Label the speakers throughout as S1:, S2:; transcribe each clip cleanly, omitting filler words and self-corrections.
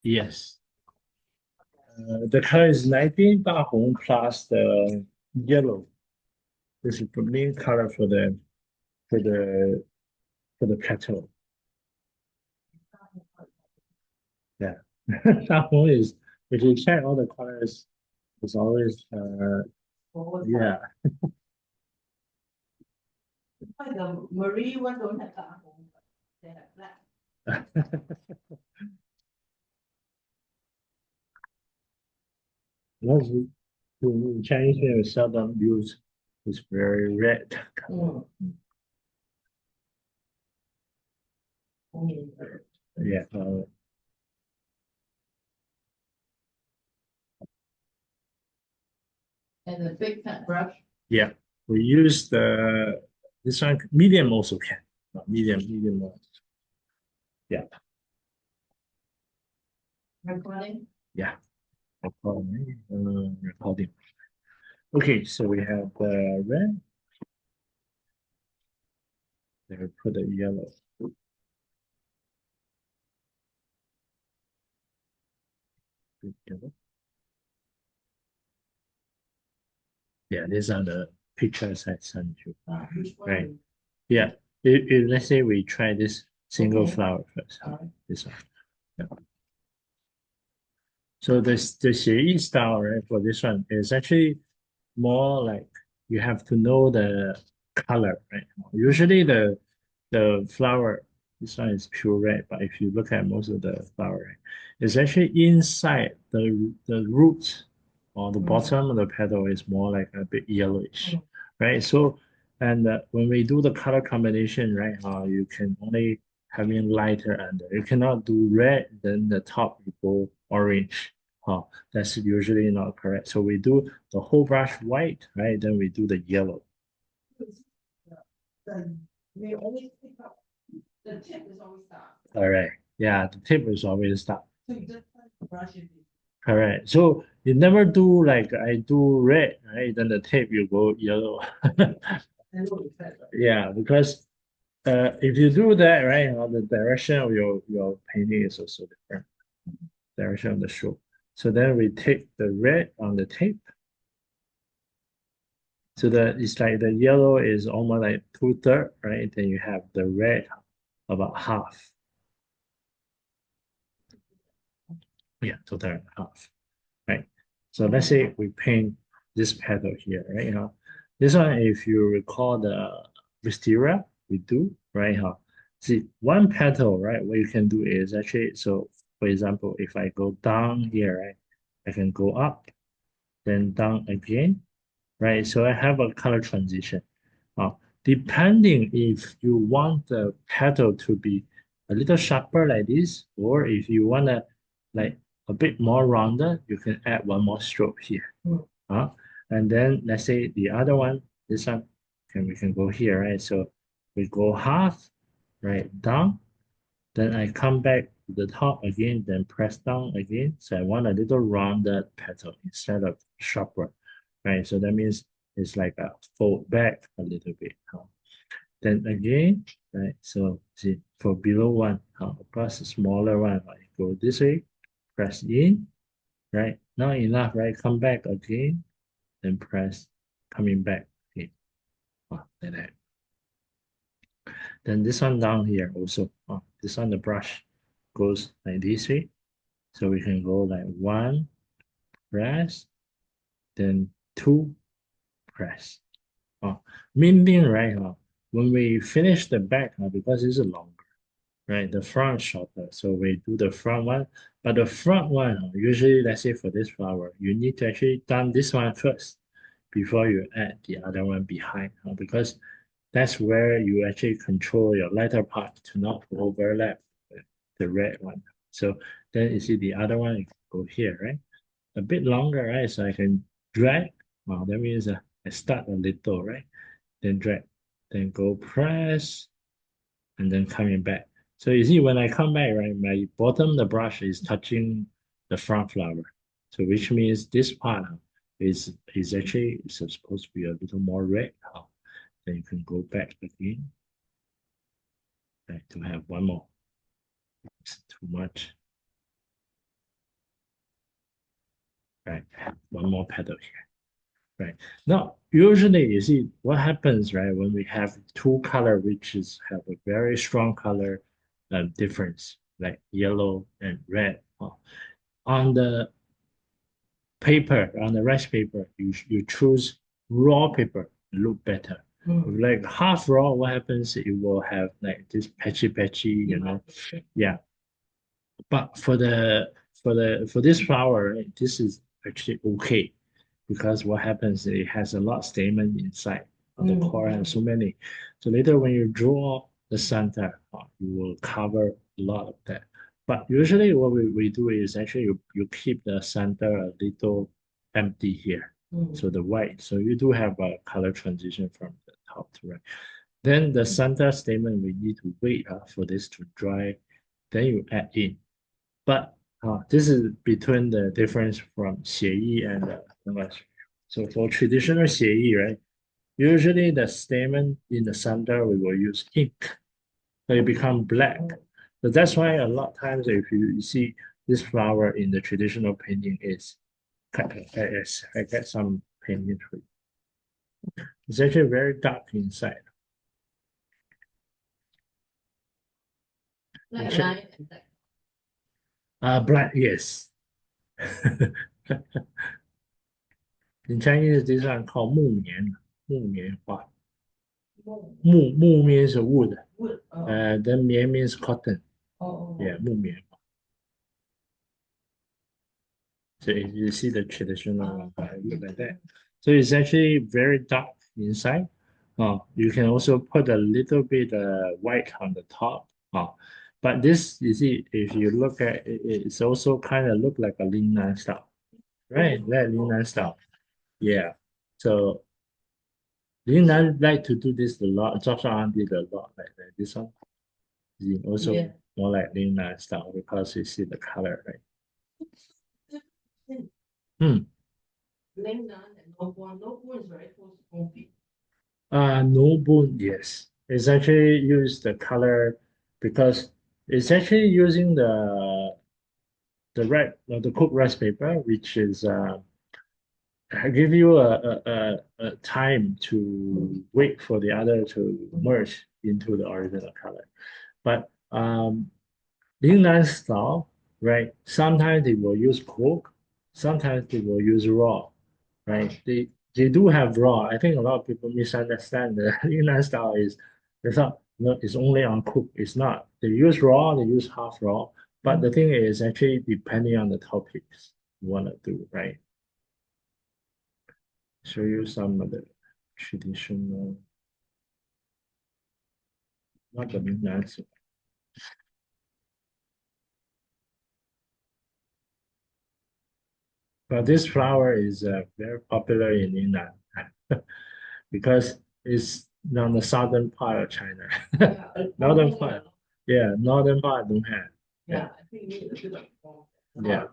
S1: Yes. The color is 19 Hong plus the yellow. This is the main color for the for the petal. Yeah. Hong is if you check all the colors, it's always yeah.
S2: The Marie one don't have that home. They have black.
S1: Most Chinese people seldom use this very red color. Yeah.
S2: And the big fat brush.
S1: Yeah. We use the this one medium also can. Medium also. Yeah.
S2: Recording.
S1: Yeah. Recording. Okay, so we have the red. Then we put the yellow. Yellow. Yeah, these are the pictures I sent you. Right. Yeah. Let's say we try this single flower first. This one. Yeah. So the Xie style, right, for this one is actually more like you have to know the color, right? Usually the flower, this one is pure red, but if you look at most of the flower, right, it's actually inside the root or the bottom of the petal is more like a bit yellowish, right? So and when we do the color combination, right, you can only have in lighter under. You cannot do red, then the top you go orange. That's usually not correct. So we do the whole brush white, right? Then we do the yellow.
S2: We always pick up the tip is always dark.
S1: All right. Yeah, the tip is always dark.
S2: So you just brush it.
S1: Correct. So you never do like I do red, right? Then the tip you go yellow. Yeah, because if you do that, right, the direction of your painting is also different. Direction of the stroke. So then we take the red on the tape. So it's like the yellow is almost like two-thirds, right? Then you have the red about half. Yeah, two-thirds and half, right? So let's say we paint this petal here, right? This one, if you recall the wisteria, we do, right? See, one petal, right? What you can do is actually, so for example, if I go down here, right? I can go up, then down again, right? So I have a color transition. Uh, Depending if you want the petal to be a little sharper like this, or if you want to like a bit more rounded, you can add one more stroke here. Uh, and then let's say the other one, this one, we can go here, right? So we go half, right, down, then I come back to the top again, then press down again. So I want a little rounded petal instead of sharper, right? So that means it's like a fold back a little bit. Then again, right? So see for below one, plus a smaller one, right? Go this way, press in, right? Not enough, right? Come back again, then press coming back again. Like that. Then this one down here also, this one the brush goes like this way. So we can go like one, press, then two, press. Meaning, right, when we finish the back, because it's longer, right, the front shorter. So we do the front one, but the front one, usually, let's say for this flower, you need to actually done this one first before you add the other one behind, because that's where you actually control your lighter part to not overlap the red one. So then you see the other one go here, right? A bit longer, right? So I can drag. Well, that means I start a little, right? Then drag, then go press, and then coming back. So you see, when I come back, right, my bottom the brush is touching the front flower. So which means this part is actually supposed to be a little more red. Then you can go back again, right, to have one more. It's too much. right? One more petal here, right? Now, usually you see what happens, right? When we have two color which is have a very strong color difference, like yellow and red. On the paper, on the rice paper, you choose raw paper, look better.
S2: Mm.
S1: Like half raw, what happens? It will have like this patchy, yeah. But for this flower, right, this is actually okay because what happens? It has a lot of stamen inside. The core has so many. So later when you draw the center, you will cover a lot of that. But usually what we do is actually you keep the center a little empty here. So the white. So you do have a color transition from the top to right. Then the center statement, we need to wait for this to dry. Then you add in. But this is between the difference from 写意 and English. So for traditional 写意, right? Usually the statement in the center we will use ink. So it become black. So that's why a lot of times if you see this flower in the traditional painting is I get some painting for it. It's actually very dark inside.
S2: Like line and like
S1: Black, yes. In Chinese, this one called 木棉花. Mu means wood.
S2: wood.
S1: Then 棉 means cotton.
S2: Oh.
S1: Yeah, 木棉. So if you see the traditional one, it look like that. So it's actually very dark inside. You can also put a little bit white on the top. But this, you see, if you look at it, it's also kind of look like a Lingnan style, right? That Lingnan style. Yeah. So Lingnan like to do this a lot. Zhao Shan did a lot like that. This one is also
S2: Yeah.
S1: more like Lingnan style because you see the color, right? Hmm.
S2: Lingnan and Nobuan. Nobuan is very close to Gobi.
S1: No, yes. It's actually use the color because it's actually using the cooked rice paper, which is give you a time to wait for the other to merge into the original color. But Yunnan style, right? Sometimes they will use cook, sometimes they will use raw, right? They do have raw. I think a lot of people misunderstand the Yunnan style is it's not no, it's only on cook. It's not. They use raw, they use half raw. But the thing is actually depending on the topics you want to do, right? Show you some of the traditional, not the Yunnan style. But this flower is very popular in Yunnan because it's on the southern part of China.
S2: Yeah.
S1: Northern part, yeah, northern part don't have.
S2: Yeah, I think you need a bit of warmth.
S1: Yeah.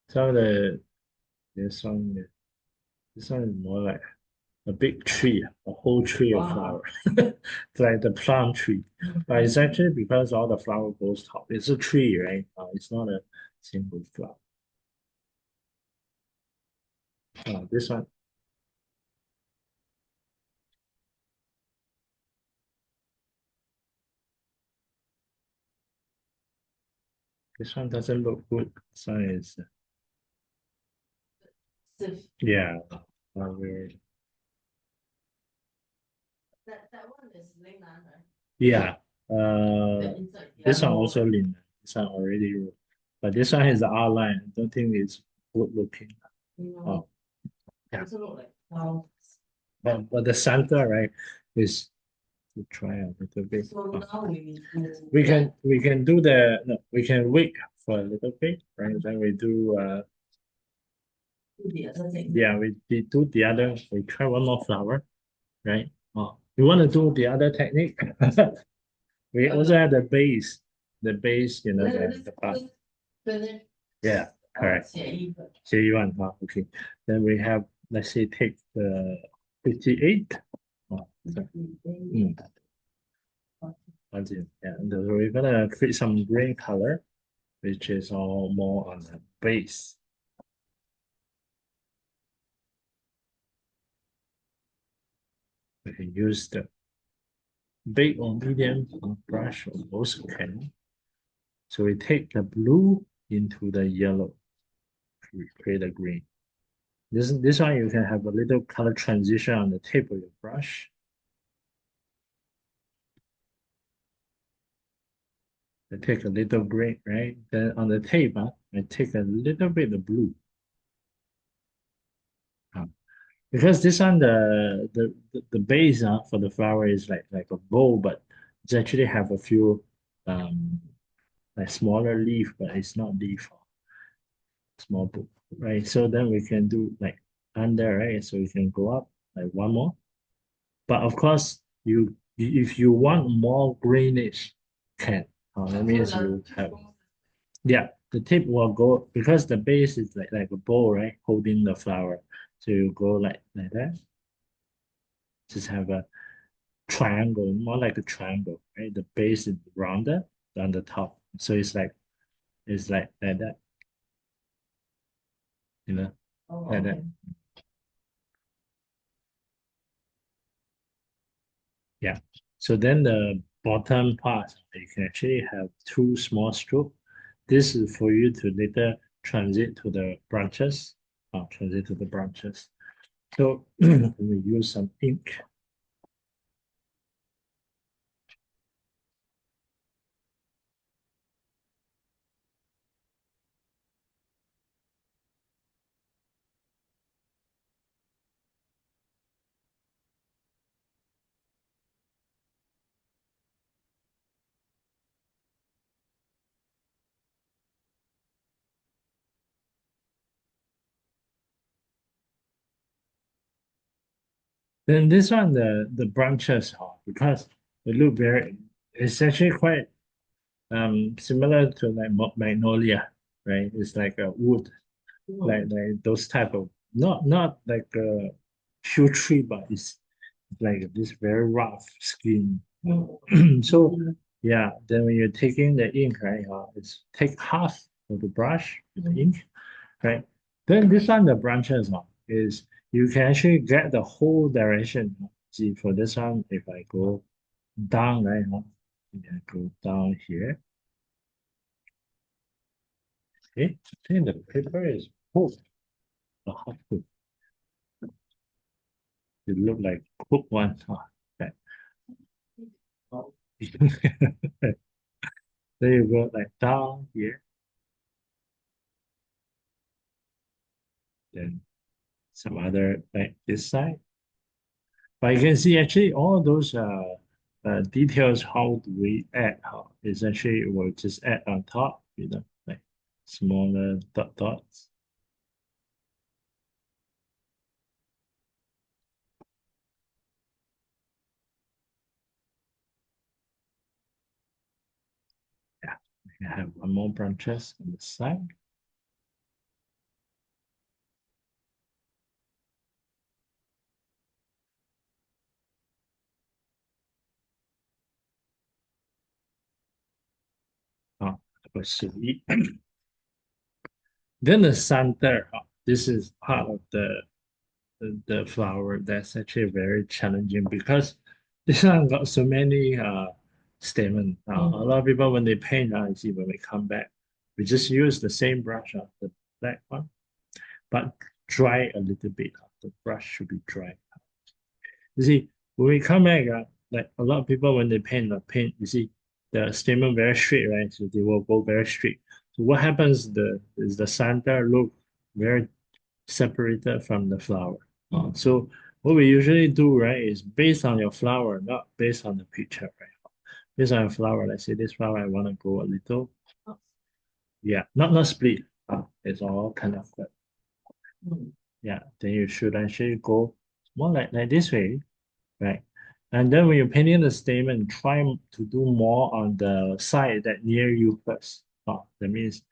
S1: Some of the this one, this one is more like a big tree, a whole tree of
S2: Wow.
S1: flower. It's like the plum tree, but it's actually because all the flower goes top. It's a tree, right? It's not a single flower. This one, this one doesn't look good. This one is,
S2: Stiff.
S1: yeah, very,
S2: That one is Lingnan, right?
S1: yeah.
S2: The inside.
S1: This
S2: Yeah.
S1: one also lean. This one already wrote. But this one has the outline. I don't think it's good looking.
S2: No.
S1: Yeah.
S2: Also look like flowers.
S1: But the center, right, is to try a little bit.
S2: So now we do.
S1: We can do the no, we can wait for a little bit, right? Then we do
S2: Do the other thing.
S1: yeah, we do the other, we try one more flower, right? You want to do the other technique? We also have the base, the part.
S2: Finish.
S1: Yeah, correct. 写意one, okay. Then we have, let's say, take the 58. Sorry. Yeah, and we're gonna create some green color. which is all more on the base. We can use the big or medium brush, or also can. So we take the blue into the yellow to create a green. This one you can have a little color transition on the tip of your brush. I take a little green, right? Then on the tape, I take a little bit of blue. Because this one, the base for the flower is like a bowl, but it's actually have a few like smaller leaf, but it's not leaf, small book, right? So then we can do like under, right? So we can go up like one more. But of course, if you want more greenish, can. That means you have, yeah, the tip will go because the base is like a bowl, right? Holding the flower. So you go like that. Just have a triangle, more like a triangle, right? The base is rounder than the top. So it's like that, you know,
S2: Oh,
S1: like that.
S2: okay.
S1: Yeah. So then the bottom part, you can actually have two small strokes. This is for you to later transit to the branches. Transit to the branches. So we use some ink. Then this one, the branches, because it look very, it's actually quite similar to like magnolia, right? It's like a wood, like those type of not like a shoe tree, but it's like this very rough skin. So yeah, then when you're taking the ink, right, it's take half of the brush with the ink, right? Then this one, the branches is you can actually get the whole direction. See, for this one, if I go down, right, I go down here. Okay, I think the paper is cooked. Half cooked. It look like cooked one. Okay. There you go, like down here, then some other like this side. But you can see actually all those details, how do we add? Is actually we'll just add on top, like smaller dots. Yeah, we have one more branches on the side. Let's see. Then the center, this is part of the flower that's actually very challenging because this one got so many stamen. A lot of people when they paint, you see when we come back, we just use the same brush, the black one, but dry a little bit. The brush should be dry. You see, when we come back, like a lot of people when they paint, you see the stamen very straight, right? So they will go very straight. So what happens is the center look very separated from the flower. So what we usually do, right, is based on your flower, not based on the picture, right? Based on your flower, let's say this flower, I want to go a little, yeah, not split. It's all kind of flat. Yeah, then you should actually go more like this way, right? And then when you're painting the statement, try to do more on the side that near you first. That means,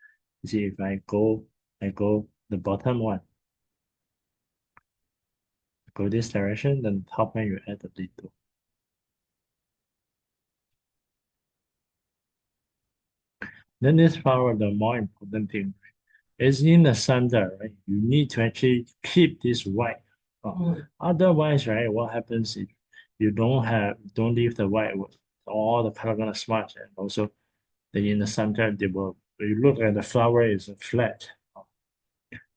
S1: you see, if I go the bottom one, go this direction, then top one you add a little. Then this flower, the more important thing is in the center, right? You need to actually keep this white. Otherwise, right, what happens if you don't leave the white, all the color gonna smudge, and also in the center, they will. You look at the flower is flat.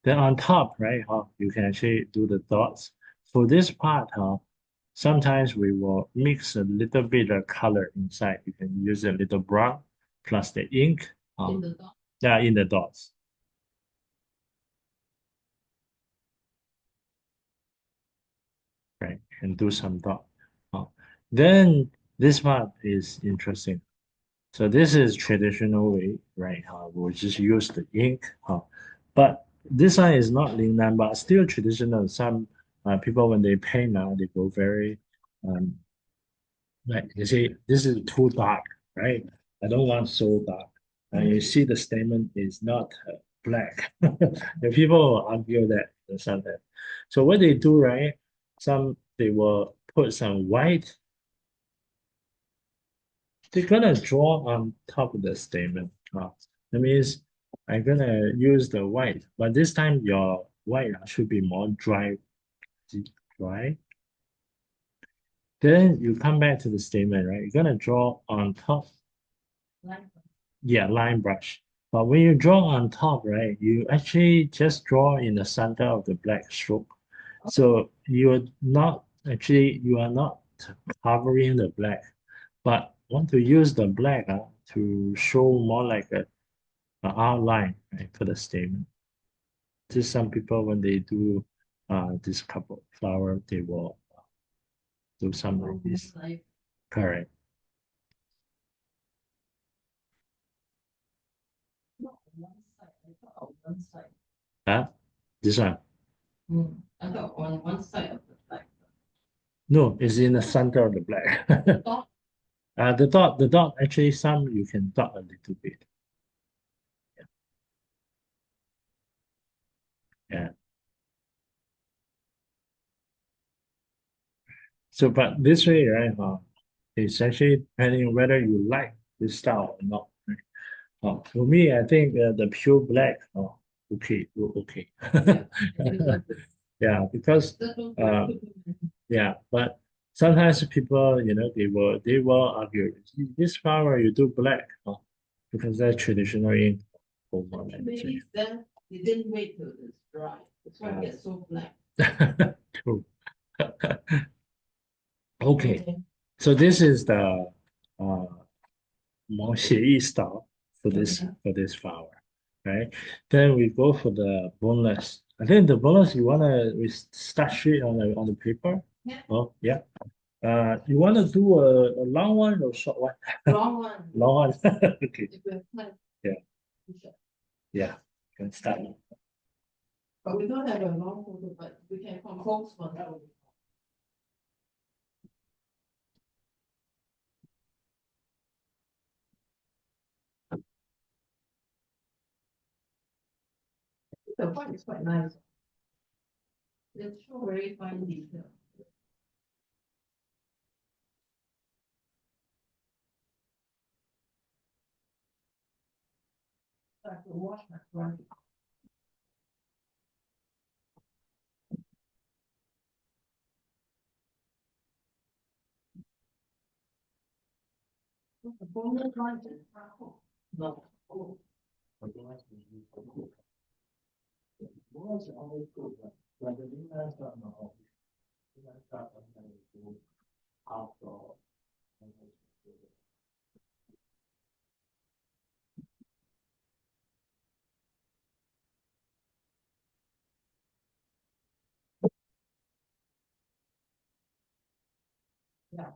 S1: Then on top, right, you can actually do the dots. For this part, sometimes we will mix a little bit of color inside. You can use a little brown plus the ink.
S2: In the dot.
S1: Yeah, in the dots, right, and do some dot. Then this part is interesting. So this is traditional way, right? We'll just use the ink. But this one is not Lingnan, but still traditional. Some people when they paint now, they go very um, like you see, this is too dark, right? I don't want so dark. And you see the statement is not black. The people will argue that or something. So what they do, right? They will put some white. They're gonna draw on top of the statement. That means I'm gonna use the white, but this time your white should be more dry. Dry. Then you come back to the statement, right? You're gonna draw on top.
S2: Line.
S1: Yeah, line brush. But when you draw on top, right, you actually just draw in the center of the black stroke. So you are not covering the black, but want to use the black to show more like a outline, right, for the statement. Just some people when they do this couple flower, they will do some like this.
S2: Like
S1: Correct.
S2: not on one side, I thought on one side.
S1: Huh? This one.
S2: I thought on one side of the flag.
S1: No, it's in the center of the black.
S2: Dot.
S1: The dot, actually, some you can dot a little bit. Yeah. So, but this way, right, it's actually depending on whether you like this style or not. Right? For me, I think the pure black, okay, okay. Yeah, because uh, yeah, but sometimes people, they will argue this flower you do black, because that's traditional in over,
S2: Maybe then they didn't wait till it's dry. That's why it gets so black.
S1: True. Okay, so this is the uh, more 写意 style for this flower, right? Then we go for the boneless. I think the boneless we start straight on the paper.
S2: Yeah.
S1: Oh yeah. You wanna do a long one or short one?
S2: Long one.
S1: Long one. Okay.
S2: If we have time.
S1: Yeah.
S2: We should.
S1: Yeah. Can start.
S2: But we don't have a long photo, but we can compose one. That would be the white is quite nice. It's show very fine detail. I have to wash my brush. The bonus one is Kapok. No. Oh. Bonus are always good, but the Lingnan are not. Lingnan are sometimes do half or yeah.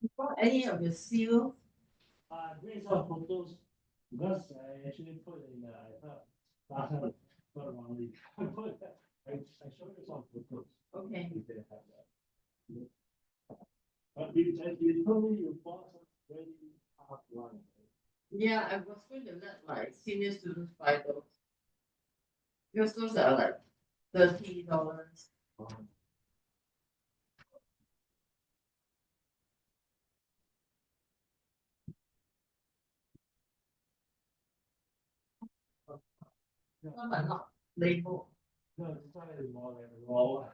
S2: Before any of your seal. Bring some photos because I actually put in the iPad. Last time, not one week. I showed you some photos. Okay. If they have that. But you told me you bought some very hard one. Yeah, I was going to let my senior students buy those. Because those are like $30. No, but not label. No, it's not more like raw.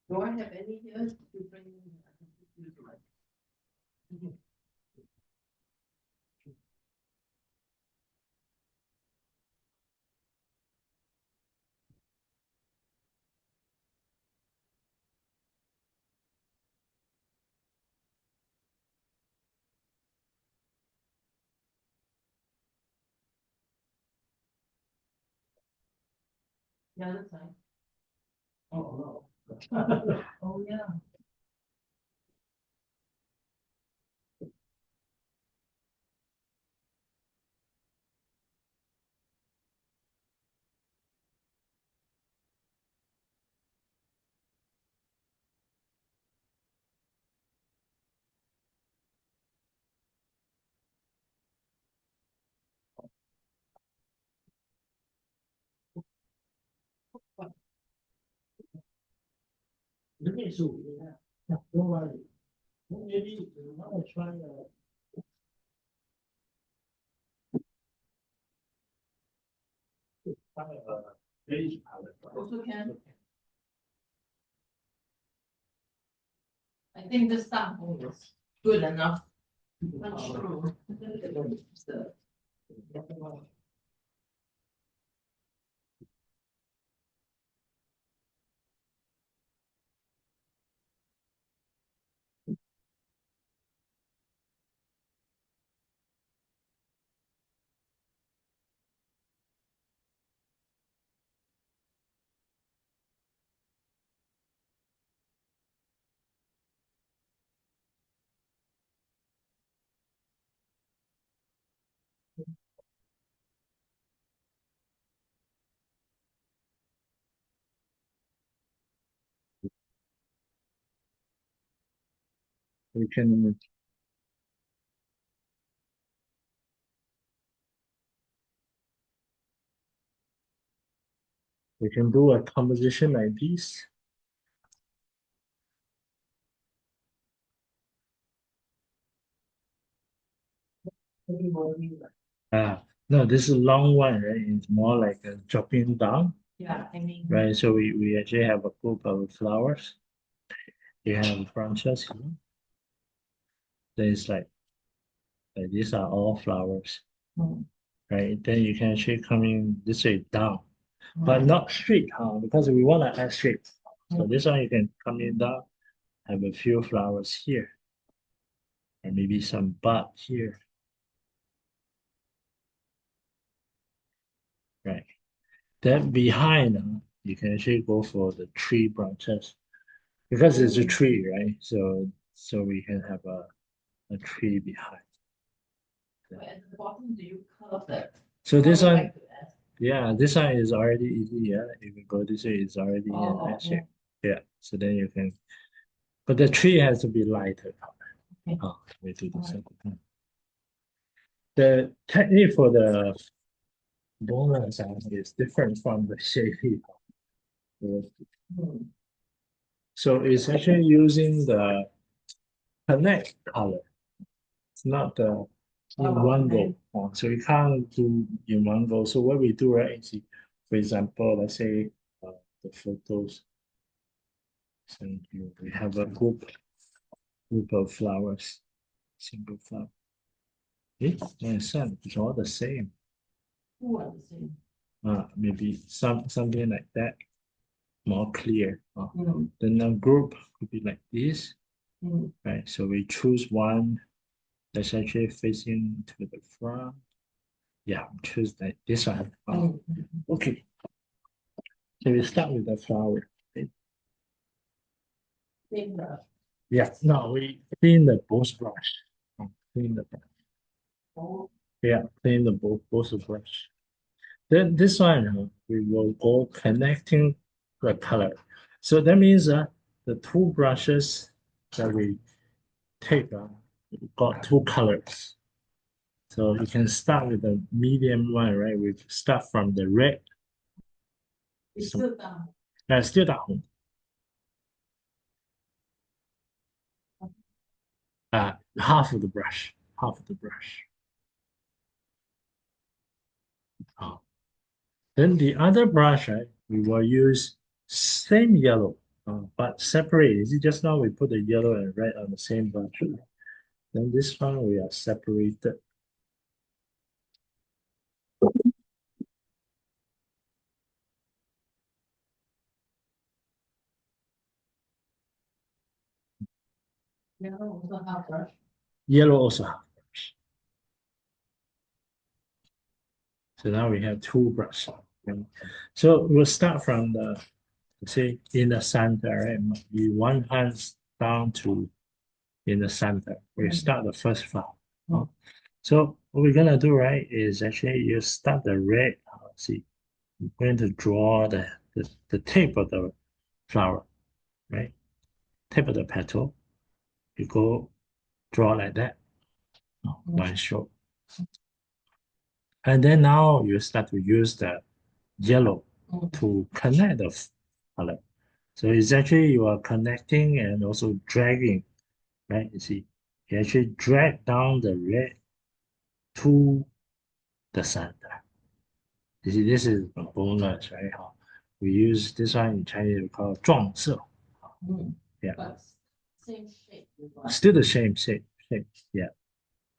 S2: Do I have any here to bring? Yeah, that's fine. Oh, no. Oh, yeah. Look at you, yeah. Yeah, don't worry. Maybe you want to try beige palette. Also can. I think this sample is good enough. Not sure. The-
S1: We can do a composition like this. No, this is a long one, right? It's more like a dropping down,
S2: Yeah, I mean.
S1: right? So we actually have a group of flowers. You have branches here. There's like these are all flowers, right? Then you can actually come in this way down, but not straight, huh? Because we want to add straight. So this one you can come in down, have a few flowers here, and maybe some bud here, right? Then behind, you can actually go for the tree branches because it's a tree, right? So we can have a tree behind.
S2: At the bottom, do you curve that?
S1: So this
S2: How
S1: one,
S2: like to add?
S1: yeah, this one is already easy. Yeah, if you go this way, it's already in
S2: Oh,
S1: that shape. Yeah, so then you can, but the tree has to be lighter color.
S2: Okay.
S1: We do the second one. The technique for the bonus is different from the shapey. So it's actually using the connect color. It's not the in one go. So you can't do in one go. So what we do, right, is, for example, let's say the photos. So we have a group of flowers, single flower. It's all the same.
S2: Who are the same?
S1: Maybe something like that, more clear. Then the group could be like this, right? So we choose one that's actually facing to the front. Yeah, choose like this one. Okay. So we start with the flower. Okay. Yeah, no, we clean the both brush. Clean the brush. Yeah, clean the both brush. Then this one, we will go connecting the color. So that means the two brushes that we take got two colors. So you can start with the medium one, right? We start from the red.
S2: It's still down.
S1: Still down. Half of the brush. Half of the brush. Oh. Then the other brush, right? We will use same yellow, but separate. You see, just now we put the yellow and red on the same brush. Then this one we are separated.
S2: Yellow also half brush.
S1: Yellow also half brush. So now we have two brushes. Okay. So we'll start from the, say, in the center, right? We one hand down to in the center. We start the first flower. So what we're gonna do, right, is actually you start the red. See, I'm going to draw the tip of the flower, right? Tip of the petal. You go draw like that. One stroke. And then now you start to use the yellow to connect the color. So it's actually you are connecting and also dragging, right? You see, you actually drag down the red to the center. You see, this is a bonus, right? We use this one in Chinese, we call 撞色. Yeah.
S2: But same shape.
S1: Still the same shape. Yeah.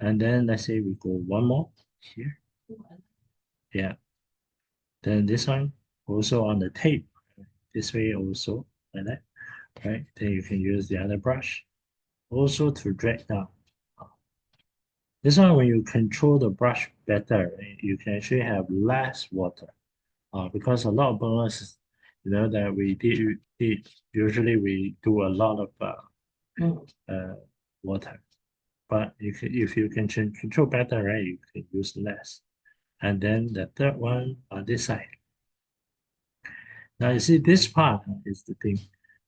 S1: And then let's say we go one more here. Yeah. Then this one also on the tape. This way also like that. Right. Then you can use the other brush also to drag down. This one, when you control the brush better, you can actually have less water. Because a lot of bonus, that we did usually we do a lot of water. But if you can control better, right, you can use less. And then the third one on this side. Now you see this part is the thing.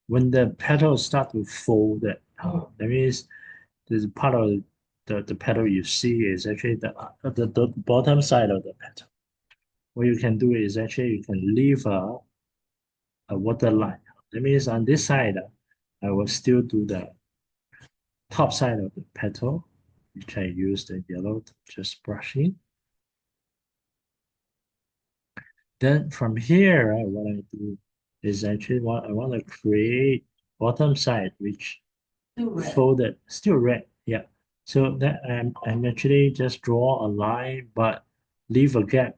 S1: When the petals start to fold, that means this part of the petal you see is actually the bottom side of the petal. What you can do is actually you can leave a water line. That means on this side, I will still do the top side of the petal, which I use the yellow to just brush in. Then from here, what I do is actually I want to create bottom side, which folded, still red. Yeah. So that I'm actually just draw a line, but leave a gap.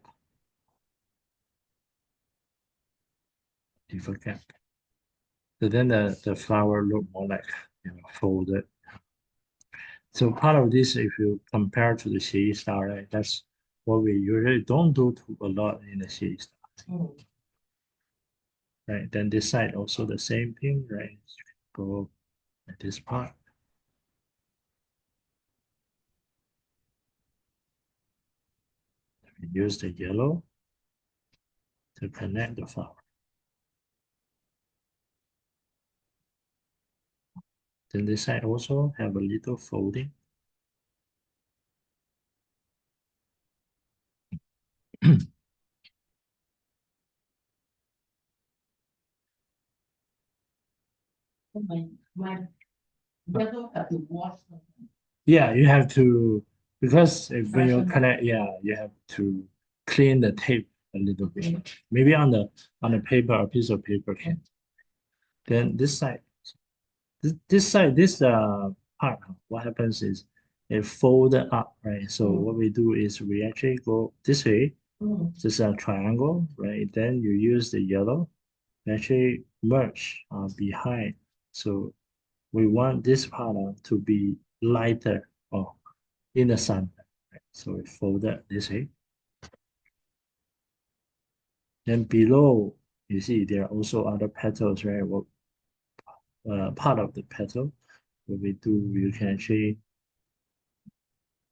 S1: Leave a gap. So then the flower look more like folded. So part of this, if you compare to the Xie style, right, that's what we usually don't do a lot in the Xie style. Right. Then this side also the same thing, right? Go at this part. Use the yellow to connect the flower. Then this side also have a little folding.
S2: My yellow have to wash them.
S1: Yeah, you have to, because when you connect, you have to clean the tape a little bit. Maybe on the paper, a piece of paper can. Then this side, this side, this part, what happens is it folded up, right? So what we do is we actually go this way. This is a triangle, right? Then you use the yellow, actually merge behind. So we want this part to be lighter or in the sun. Right? So we fold it this way. Then below, you see there are also other petals, right? What part of the petal? What we do, you can actually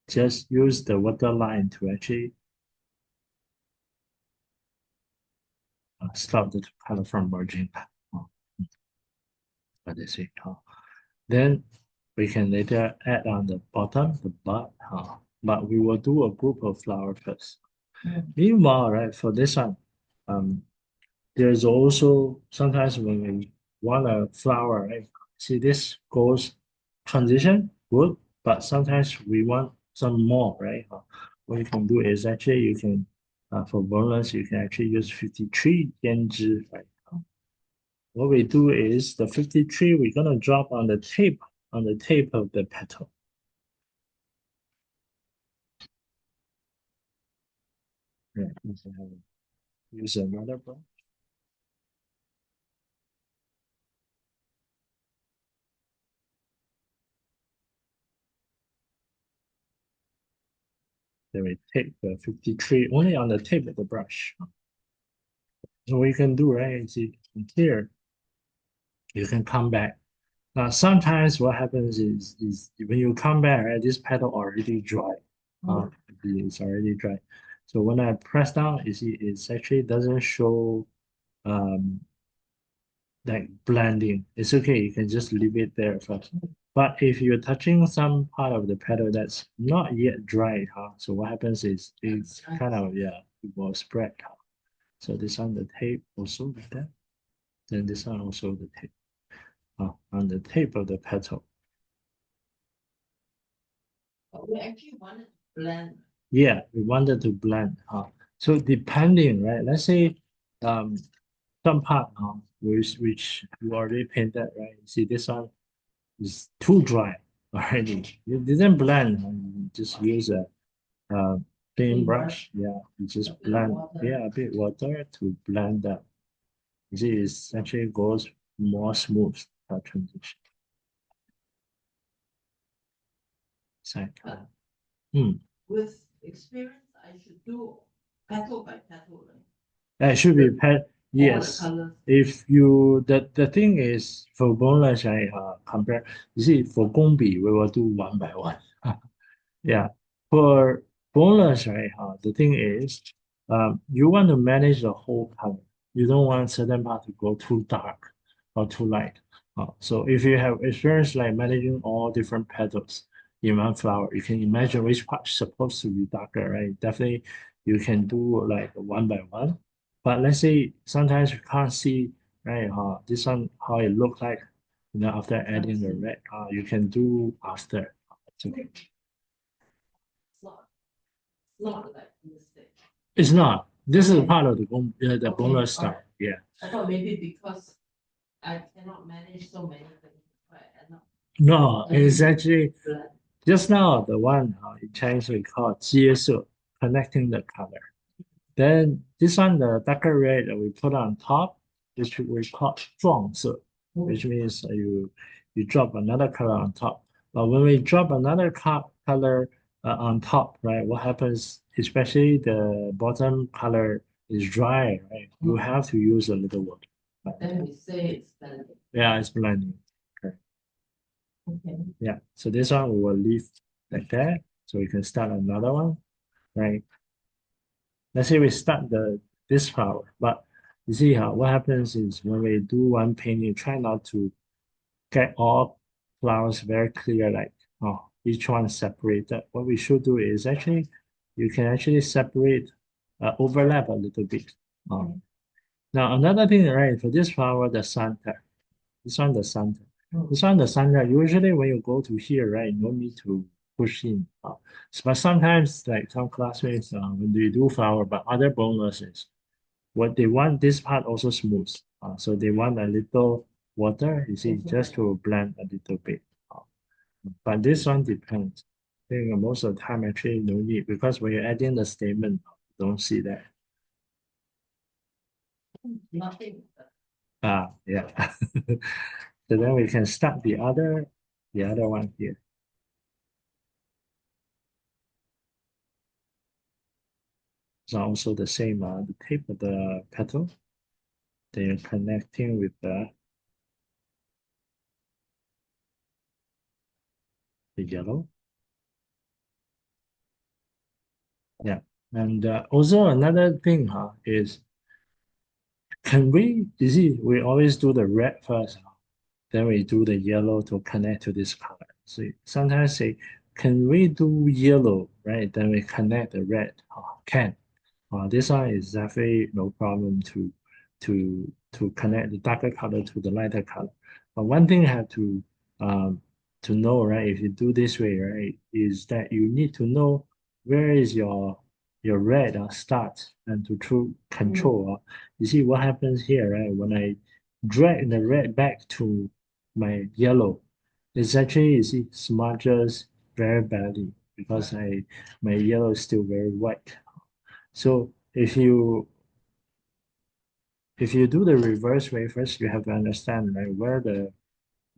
S1: just use the water line to actually stop the color from merging. This way. Then we can later add on the bottom, the bud. but we will do a group of flower first. Meanwhile, right, for this one, um, there's also sometimes when we want a flower, right? See, this goes transition, good, but sometimes we want some more, right? What you can do is actually you can, for bonus, you can actually use 53 Yanzhi, right? What we do is the 53, we're gonna drop on the tip of the petal. Right, use another brush. Then we take the 53 only on the tip of the brush. So what you can do, right, is here, you can come back. Now, sometimes what happens is when you come back, right, this petal already dry. It's already dry. So when I press down, you see it actually doesn't show um, like blending. It's okay, you can just leave it there first. But if you're touching some part of the petal that's not yet dried, so what happens is it's kind of, yeah, it will spread. So this on the tape also like that. Then this one also the tape. On the tip of the petal.
S2: We actually wanted to blend.
S1: Yeah, we wanted to blend. So depending, right? Let's say um some part which you already painted, right? You see this one is too dry already. You didn't blend, you just use a thin brush. Yeah, you just blend. Yeah, a bit water to blend that. You see, it actually goes more smooth transition. Cycle.
S2: With experience, I should do petal by petal, right?
S1: It should be pet. Yes. If you the thing is for boneless, I compare. You see, for gongbi, we will do one by one. Yeah. For boneless, right? The thing is, you want to manage the whole color. You don't want certain part to go too dark or too light. So if you have experience like managing all different petals in one flower, you can imagine which part is supposed to be darker, right? Definitely, you can do like one by one. But let's say sometimes you can't see, right? This one how it look like, after adding the red. You can do after. It's okay.
S2: Not like mistake.
S1: It's not. This is part of the
S2: Okay,
S1: bonus stuff. Yeah.
S2: I thought maybe because I cannot manage so many things, but I not
S1: No, it's actually just now the one in Chinese we call 接色, connecting the color. Then this one, the darker red that we put on top, which we call 撞色, which means you drop another color on top. But when we drop another color on top, right, what happens, especially the bottom color is dry, right? You have to use a little water.
S2: Then we say it's blending.
S1: Yeah, it's blending. Okay.
S2: Okay.
S1: Yeah, so this one we will leave like that. So we can start another one, right? Let's say we start this flower, but you see how what happens is when we do one painting, try not to get all flowers very clear, like each one separated. What we should do is actually you can actually separate, overlap a little bit. Now another thing, right, for this flower, the center, this one the center, this one the center. Usually when you go to here, right, no need to push in. But sometimes like some classmates, when they do flower, but other bonuses, what they want this part also smooth. So they want a little water, you see, just to blend a little bit. Uh, but this one depends. I think most of the time actually no need because when you're adding the statement, don't see that.
S2: Nothing.
S1: Yeah. So then we can start the other one here. It's also the same, the tip of the petal. They're connecting with the yellow. Yeah. And also another thing is, can we, you see, we always do the red first, then we do the yellow to connect to this color. So sometimes say can we do yellow, right? Then we connect the red. Can. This one is definitely no problem to connect the darker color to the lighter color. But one thing I have um, to know, right? If you do this way, right, is that you need to know where is your red start and to true control. You see what happens here, right? When I drag the red back to my yellow, it's actually you see smudges very badly because I my yellow is still very white. So if you do the reverse way, first you have to understand right where the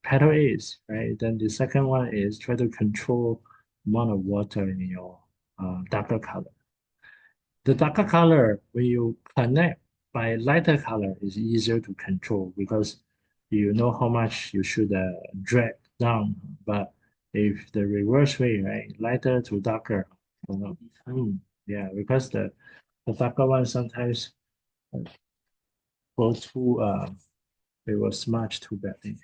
S1: pedal is, right? Then the second one is try to control amount of water in your darker color. The darker color, when you connect by lighter color, is easier to control because you know how much you should drag down. But if the reverse way, right, lighter to darker, you know, yeah, because the darker one sometimes go too it was smudged too badly.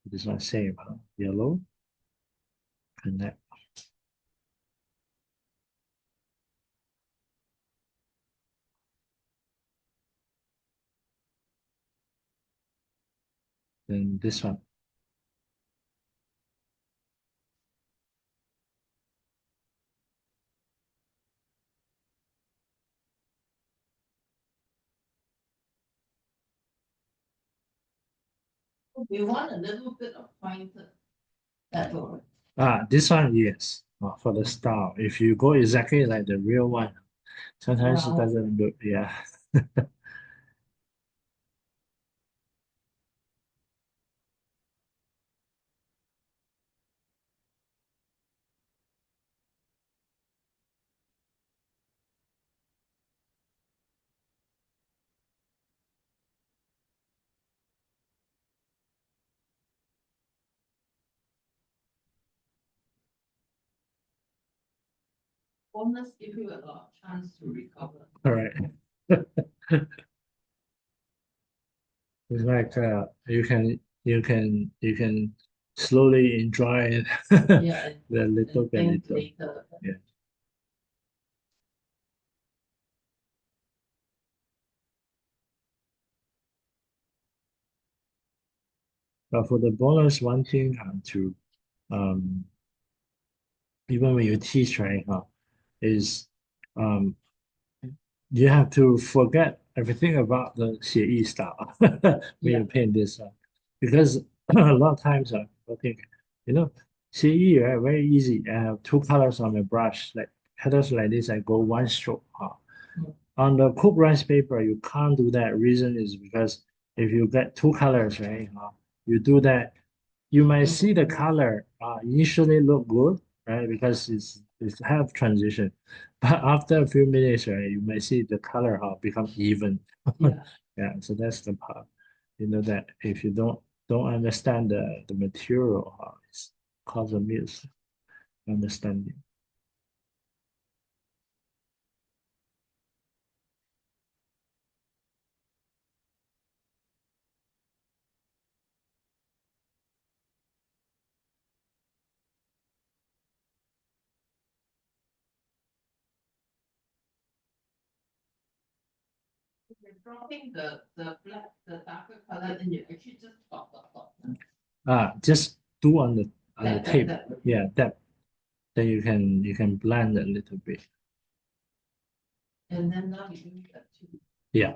S1: This one same, yellow, connect. Then this one.
S2: We want a little bit of pointed pepper.
S1: This one, yes, for the style. If you go exactly like the real one, sometimes it
S2: Wow.
S1: doesn't look, yeah.
S2: Bonus give you a lot of chance to recover.
S1: All right. It's like you can slowly enjoy it
S2: Yeah,
S1: the little
S2: and
S1: by
S2: think
S1: little.
S2: later.
S1: Yeah. But for the bonus, one thing to um even when you teach, right, is um you have to forget everything about the 写意 style when
S2: Yeah.
S1: you paint this because a lot of times okay, you know, 写意 right, very easy. I have two colors on my brush, like petals like this, I go one stroke.
S2: Mm.
S1: On the cooked rice paper, you can't do that. Reason is because if you get two colors, right, you do that, you might see the color initially look good, right? Because it's have transition, but after a few minutes, right, you might see the color become even.
S2: Yeah.
S1: Yeah, so that's the part. You know that if you don't understand the material, it's cause a misunderstanding.
S2: You're dropping the black, the darker color, and you actually just dot.
S1: Just do on the
S2: That,
S1: tape.
S2: that.
S1: Yeah, that then you can blend a little bit.
S2: And then now you do that too.
S1: Yeah.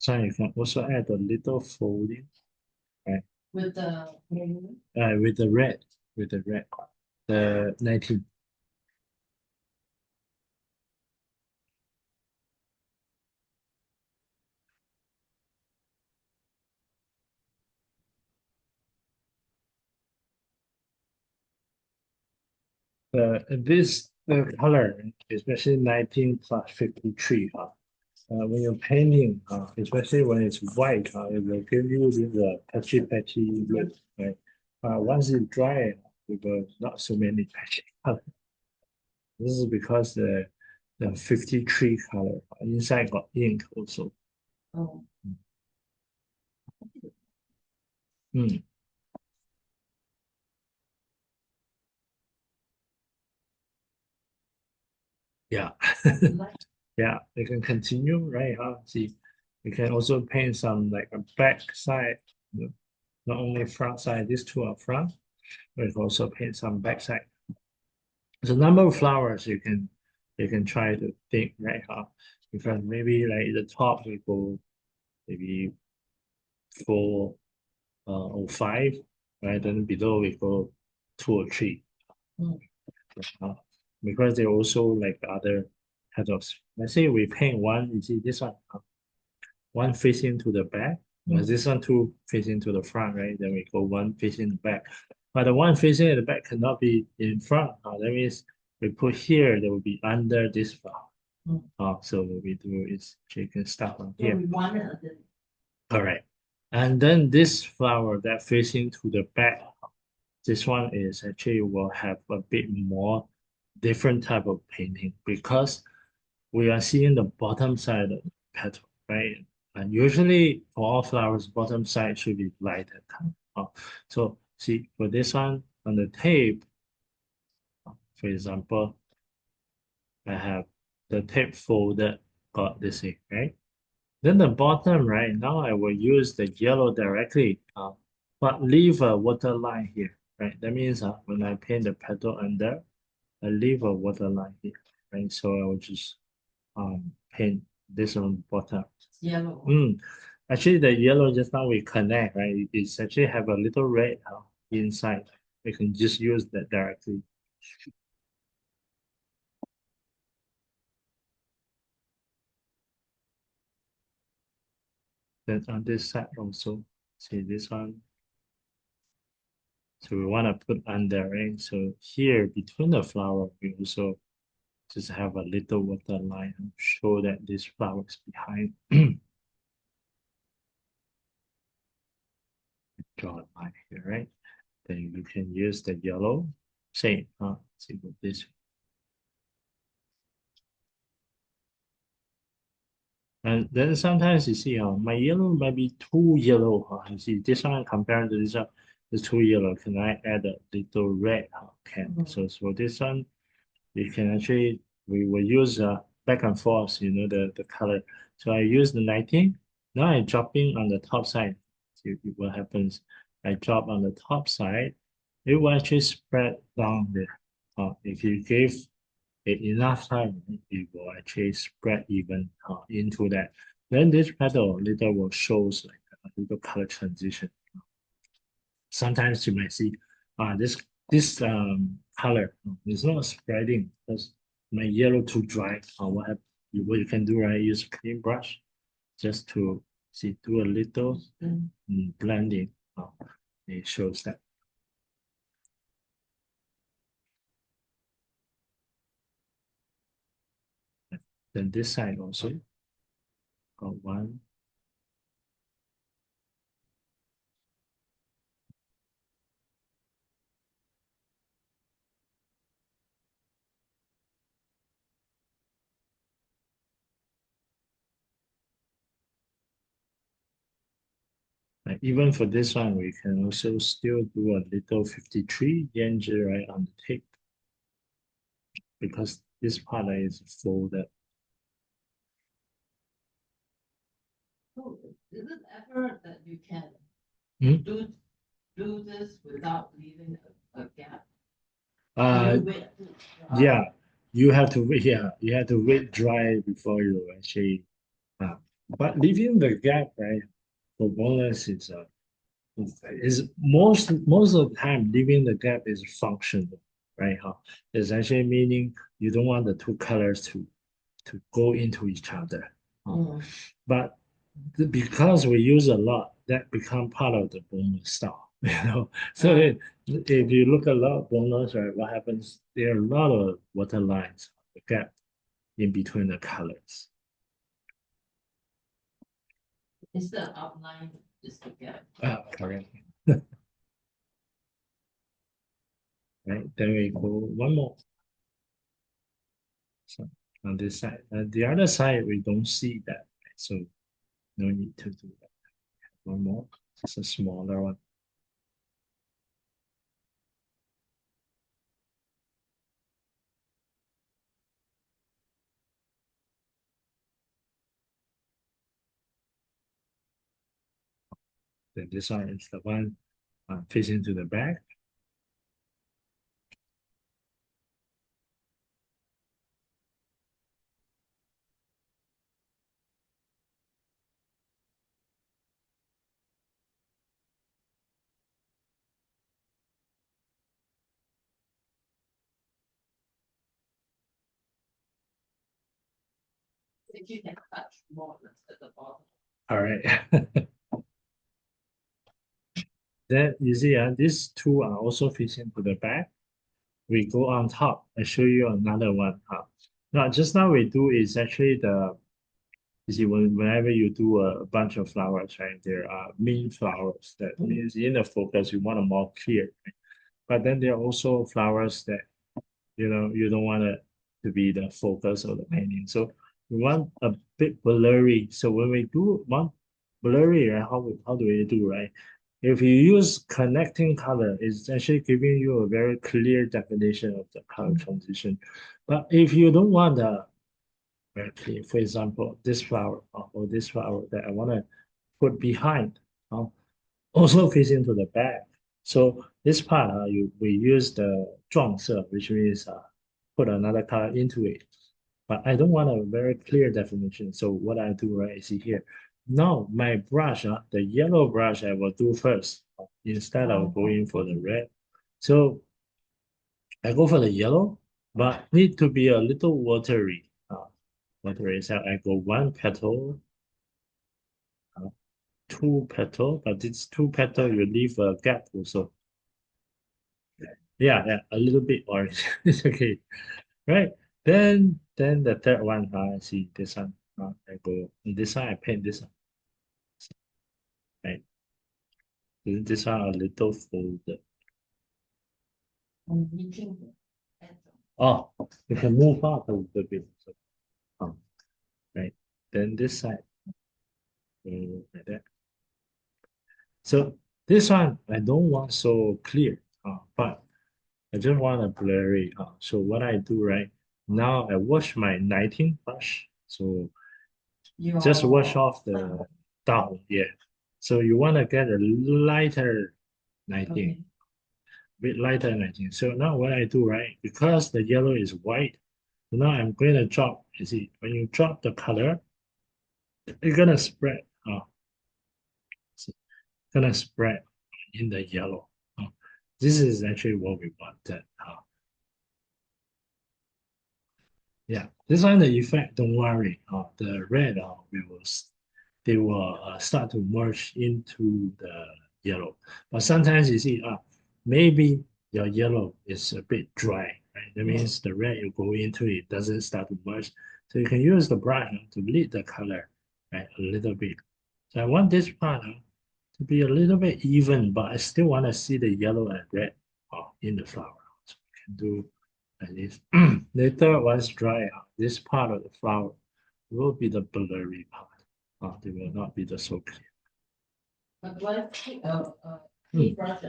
S1: So you can also add a little folding, right?
S2: With the.
S1: With the red, the 19. This the color, especially 19 plus 53, when you're painting, especially when it's white, it will give you the patchy look, right? Once it dry, it will not so many patchy color. This is because the 53 color inside got ink also.
S2: Oh.
S1: Mm, yeah. Yeah, you can continue, right? See, you can also paint some like a back side, not only front side. These two are front, but you can also paint some back side. There's a number of flowers you can try to think, right? Because maybe like the top we go maybe 4 or 5, right? Then below we go 2 or 3.
S2: Mm.
S1: Uh, because they also like other petals. Let's say we paint one, you see this one facing to the back, but this one two facing to the front, right? Then we go one facing the back. But the one facing the back cannot be in front. That means we put here, they will be under this flower.
S2: Mm.
S1: So what we do is you can start on
S2: So
S1: here.
S2: we wanted a
S1: Correct. And then this flower that facing to the back, this one is actually will have a bit more different type of painting because we are seeing the bottom side of the petal, right? And usually for all flowers, bottom side should be lighter color. So see, for this one on the tape, for example, I have the tape folded, got this thing, right? Then the bottom, right? Now I will use the yellow directly, but leave a water line here, right? That means when I paint the petal under, I leave a water line here, right? So I will just paint this on bottom.
S2: yellow.
S1: Actually, the yellow just now we connect, right? It's actually have a little red inside. We can just use that directly. Then on this side also, see this one. So we want to put under, right? So here between the flower, we also just have a little water line and show that this flower is behind. Draw a line here, right? Then you can use the yellow, same, see with this. And then sometimes you see, my yellow might be too yellow. You see, this one compared to this one is too yellow. Can I add a little red? Can. So for this one, you can actually, we will use back and forth, the color. So I use the 19. Now I dropping on the top side. See what happens. I drop on the top side. It will actually spread down there. If you give enough time, it will actually spread even into that. Then this petal later will shows like a little color transition. Sometimes you might see this color is not spreading because my yellow too dry. What you can do, right? Use clean brush just to see do a little blending. It shows that. Then this side also got one. Even for this one, we can also still do a little 53 Yanji right on the tape because this part is folded.
S2: So is it ever that you can
S1: Hmm?
S2: do this without leaving a gap?
S1: Uh, yeah, you have to wait. Yeah, you have to wait dry before you actually. Uh, but leaving the gap, right, for bonus is most of the time leaving the gap is functional, right? It's actually meaning you don't want the two colors to go into each other. But because we use a lot, that become part of the bonus style, So if you look at a lot of bonus, right, what happens? There are a lot of water lines, the gap in between the colors.
S2: Instead of outline, just together.
S1: Correct. Right, then we go one more. So on this side, the other side we don't see that, right? So no need to do that. One more, just a smaller one. Then this one is the one facing to the back.
S2: If you can touch more at the bottom.
S1: All right. Then you see, these two are also facing to the back. We go on top. I show you another one. Now, just now we do is actually you see, whenever you do a bunch of flowers, right, there are main flowers that is in the focus. You want them more clear, right? But then there are also flowers that you don't want it to be the focus of the painting. So we want a bit blurry. So when we do want blurry, right, how do we do, right? If you use connecting color, it's actually giving you a very clear definition of the color transition. But if you don't want the very clear, for example, this flower or this flower that I want to put behind, also facing to the back. So this part, we use the 撞色, which means put another color into it. But I don't want a very clear definition. So what I do, right, is here. Now my brush, the yellow brush, I will do first instead of going for the red. So I go for the yellow, but need to be a little watery. Watery. So I go one petal, two petal, but it's two petal, you leave a gap also. Yeah, a little bit orange. It's okay, right? Then the third one, I see this one. I go this one. I paint this one, right? Then this one a little folded.
S2: Reaching the edge.
S1: Oh, you can move out a little bit. So, right. Then this side, like that. So this one I don't want so clear, but I just want to blurry. So what I do, right? Now I wash my 19 brush. So just wash off the down, yeah. So you want to get a lighter 19,
S2: Okay.
S1: bit lighter 19. So now what I do, right? Because the yellow is white, now I'm going to drop. You see, when you drop the color, it's gonna spread. It's gonna spread in the yellow. This is actually what we wanted. Yeah, this one the effect. Don't worry. The red they will start to merge into the yellow. But sometimes you see, maybe your yellow is a bit dry, right? That means the red you go into it doesn't start to merge. So you can use the brush to lead the color, right, a little bit. So I want this part to be a little bit even, but I still want to see the yellow and red in the flower. So we can do like this. Later, once dry, this part of the flower will be the blurry part. They will not be the so clear.
S2: But what paintbrush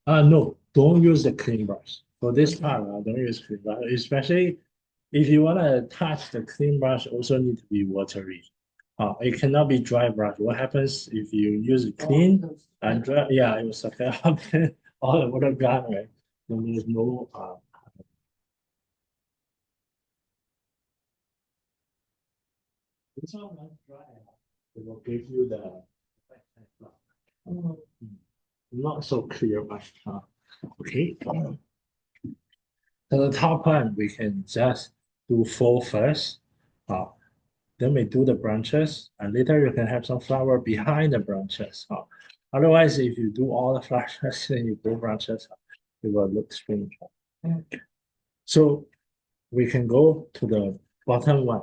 S2: and
S1: No, don't use the clean brush. For this part, don't use clean brush. Especially if you want to touch the clean brush, also need to be watery. It cannot be dry brush. What happens if you use clean and dry? Yeah, it will suck it up. All the water gone, right? Then there's no this one not dry. It will give you the not so clear much. Okay. So the top one we can just do four first. Then we do the branches, and later you can have some flower behind the branches. Otherwise, if you do all the flowers and you do branches, it will look strange. So we can go to the bottom one.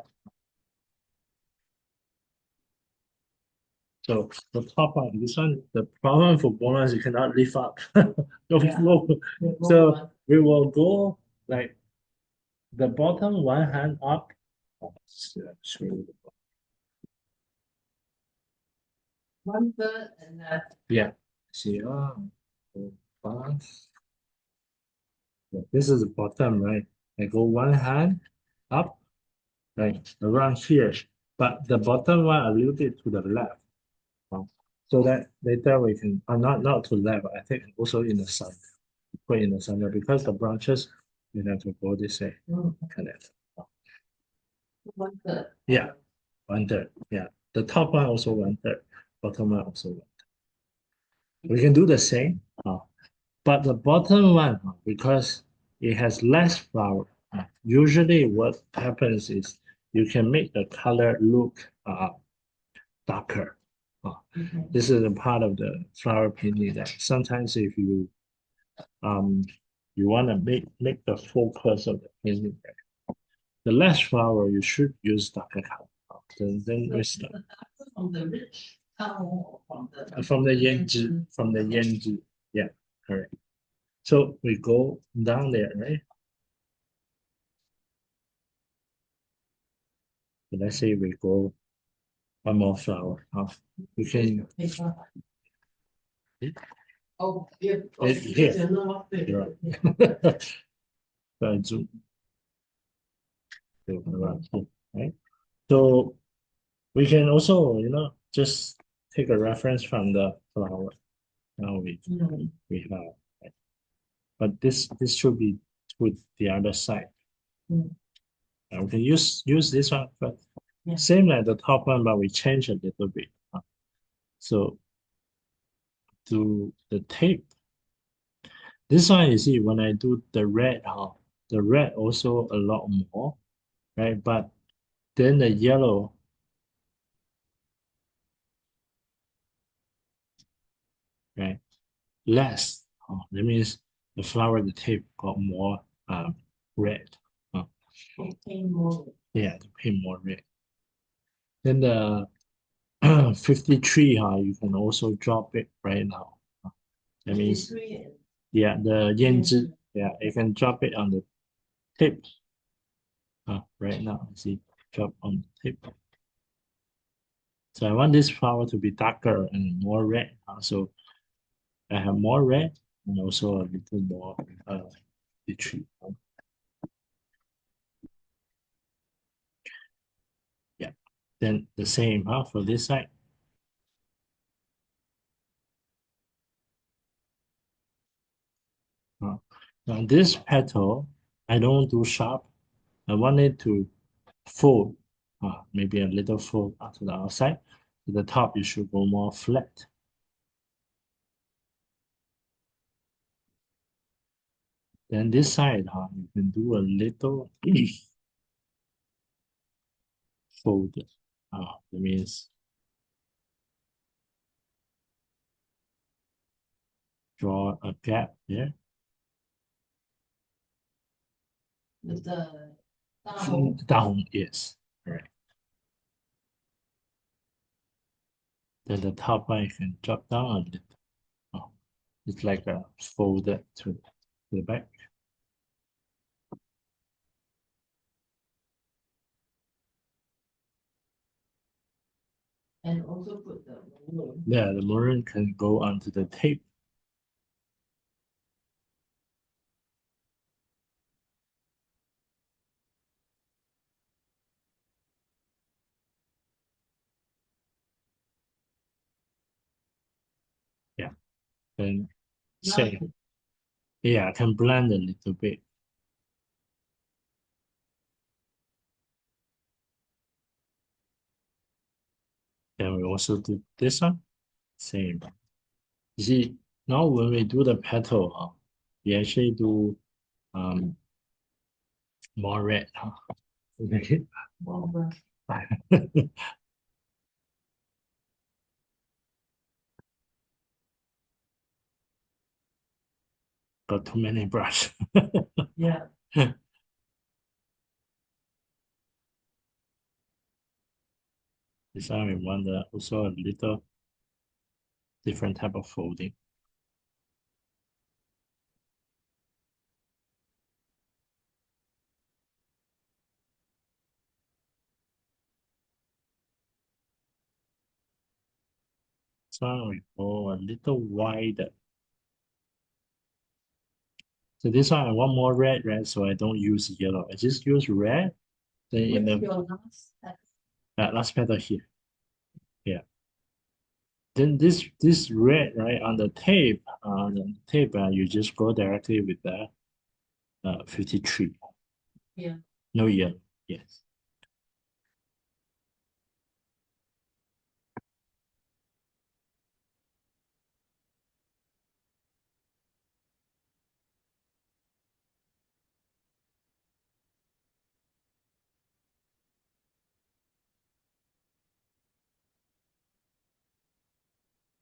S1: So the top one, this one, the problem for bonus, you cannot lift up.
S2: Yeah.
S1: So we will go like the bottom one hand up. Oh, show you the-
S2: 1/3 and
S1: Yeah. See, five. Yeah, this is the bottom, right? I go one hand up, like around here, but the bottom one a little bit to the left. So that later we can, not to left, I think also in the sun, put in the center because the branches, you have to go this way, connect.
S2: 1/3.
S1: Yeah, 1/3. Yeah, the top one also 1/3, bottom one also 1/3. We can do the same, but the bottom one, because it has less flower, usually what happens is you can make the color look darker. This is a part of the flower painting that sometimes if um you want to make the focus of the painting, right? The less flower you should use darker color. Then we start
S2: From the rich color or
S1: from the yanzi. Yeah, correct. So we go down there, right? So let's say we go one more flower. We can
S2: Oh, yeah.
S1: here. You're right. So I zoom around here, right? So we can also, just take a reference from the flower. Now we have, right? But this should be to the other side. And we can use this one, but
S2: Yeah.
S1: same like the top one, but we change a little bit. So to the tape. This one you see when I do the red, the red also a lot more, right? But then the yellow, right? Less. That means the flower, the tape got more red. Yeah, to paint more red. Then the 53, you can also drop it right now. That means, yeah, the yanzi, yeah, you can drop it on the tape. Right now, see, drop on the tape. So I want this flower to be darker and more red. So I have more red and also a little more citrus. Yeah. Then the same for this side. Now this petal, I don't do sharp. I want it to fold, maybe a little fold to the outside. To the top, you should go more flat. Then this side, you can do a little fold. That means draw a gap there.
S2: With the
S1: Down, yes, correct. Then the top one you can drop down a little. It's like a folded to the back.
S2: and also put the maroon.
S1: Yeah, the maroon can go onto the tape. Yeah, then same. Yeah, I can blend a little bit. Then we also do this one, same. You see, now when we do the petal, we actually do more red. Okay. Got too many brush.
S2: Yeah.
S1: This one we want also a little different type of folding. So we go a little wider. So this one I want more red, right? So I don't use yellow. I just use red. Then in
S2: What's
S1: the
S2: your last step?
S1: last petal here. Yeah. Then this red, right, on the tape, you just go directly with the 53.
S2: Yeah.
S1: No yellow. Yes.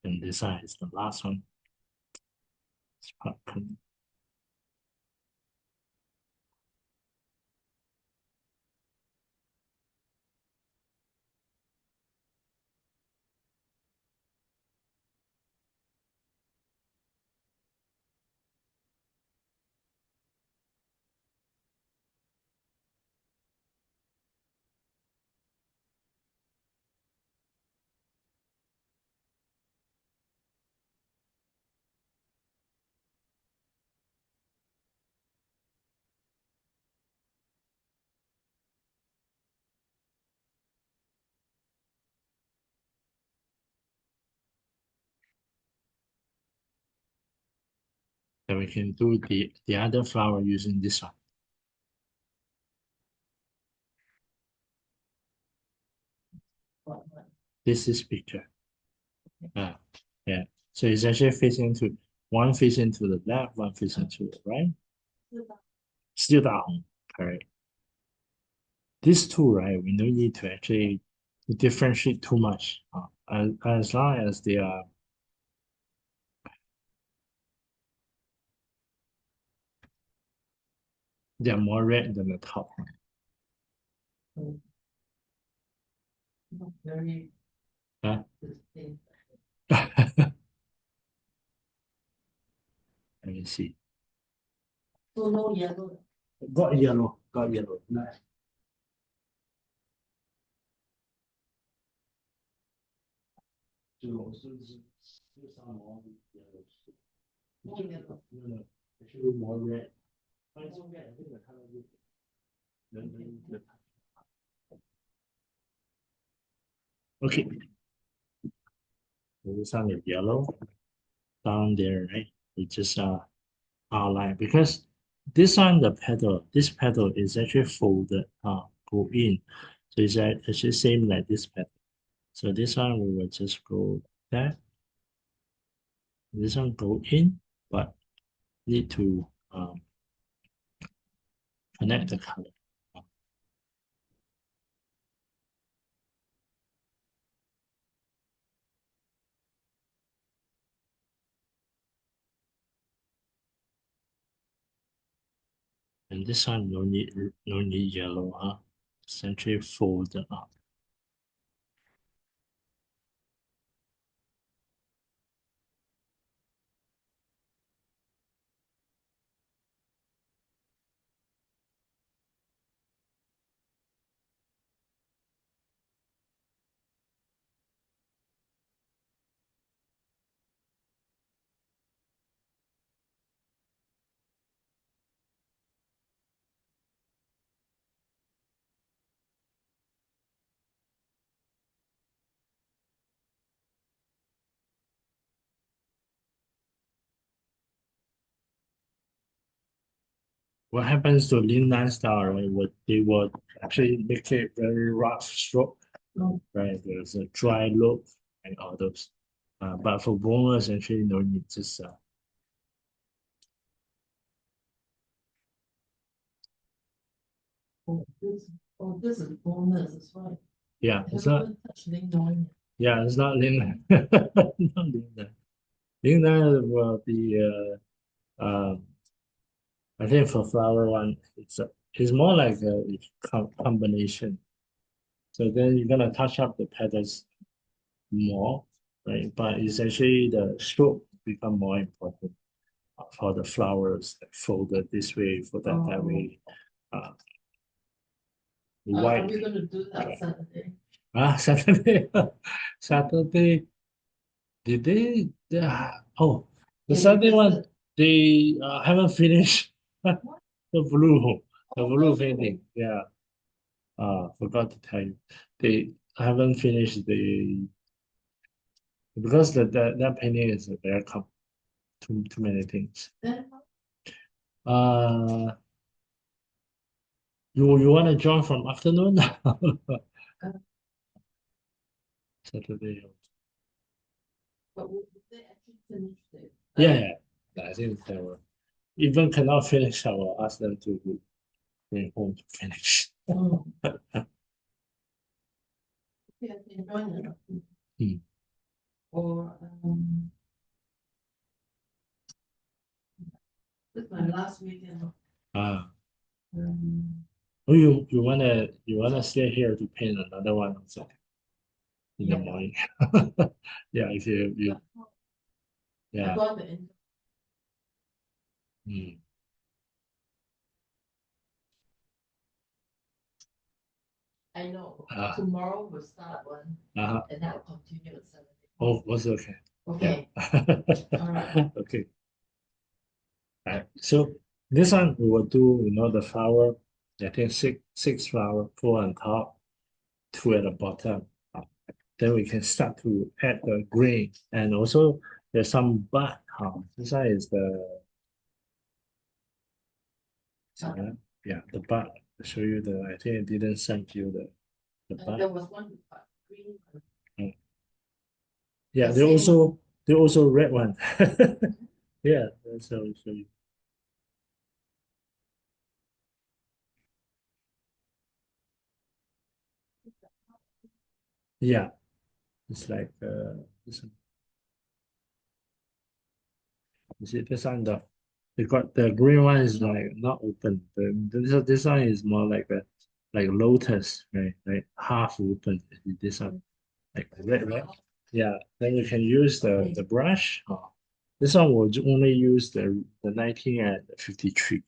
S1: And this side is the last one. Then we can do the other flower using this one. This is bigger. Yeah. So it's actually facing to one facing to the left, one facing to the right. Still down. Correct. These two, right? We don't need to actually differentiate too much. As long as they are more red than the top one.
S2: Not very
S1: Huh?
S2: distinct.
S1: Let me see.
S2: So no yellow.
S1: Got yellow. Got yellow. Nice. 就我是上毛 yellow.
S2: More yellow.
S1: No, actually more red. Find some red. I think the color is then okay. This one is yellow down there, right? We just outline because this one this petal is actually folded go in. So it's actually same like this petal. So this one we will just go there. This one go in, but need to connect the color. And this one no need yellow, essentially fold up. What happens to Lin style, right? They would actually make it very rough stroke, right? There's a dry look and all those. But for boneless, actually, no need. Just
S2: This is bonus as well.
S1: yeah,
S2: I
S1: it's
S2: haven't
S1: not.
S2: even touched Lindor.
S1: Yeah, it's not Lin. Not Lin. Lin will be I think for flower one, it's more like a combination. So then you're gonna touch up the petals more, right? But it's actually the stroke become more important for the flowers that folded this way, folded that way. Uh,
S2: Are
S1: white.
S2: we gonna do that Saturday?
S1: Saturday. Saturday. Did they? Oh, the
S2: Yeah,
S1: Saturday
S2: because
S1: one, they haven't finished the blue, the blue painting. Yeah. Forgot to tell you. They haven't finished the because that painting is very too many things.
S2: Then
S1: Uh, you want to join from afternoon? Saturday.
S2: but would they actually finish it?
S1: Yeah, yeah. I think they will. Even cannot finish, I will ask them to bring home to finish.
S2: Oh. Yeah, I can join it.
S1: Hmm.
S2: Or this is my last weekend.
S1: Ah,
S2: Um,
S1: oh, you wanna stay here to paint another one also in the
S2: yeah.
S1: morning. Yeah, if you
S2: I
S1: yeah.
S2: got the
S1: Hmm.
S2: I know.
S1: Ah,
S2: Tomorrow we'll start one
S1: uh-huh.
S2: and then I'll continue on Saturday.
S1: Oh, was okay.
S2: Okay.
S1: Yeah.
S2: All right.
S1: Okay. Right. So this one we will do, the flower. I think six flower, four on top, two at the bottom. Then we can start to add the grain, and also there's some bud. This one is the yeah, the bud. I'll show you I think I didn't send you the bud.
S2: There was one with green.
S1: Mm. Yeah,
S2: The
S1: they
S2: same
S1: also they also red one. Yeah, that's how I'll show you. Yeah, it's like this one. You see this one the green one is like not open. This one is more like a like lotus, right? Like half open. This one like red, right? Yeah. Then you can use the brush. This one will only use the 19 and 53.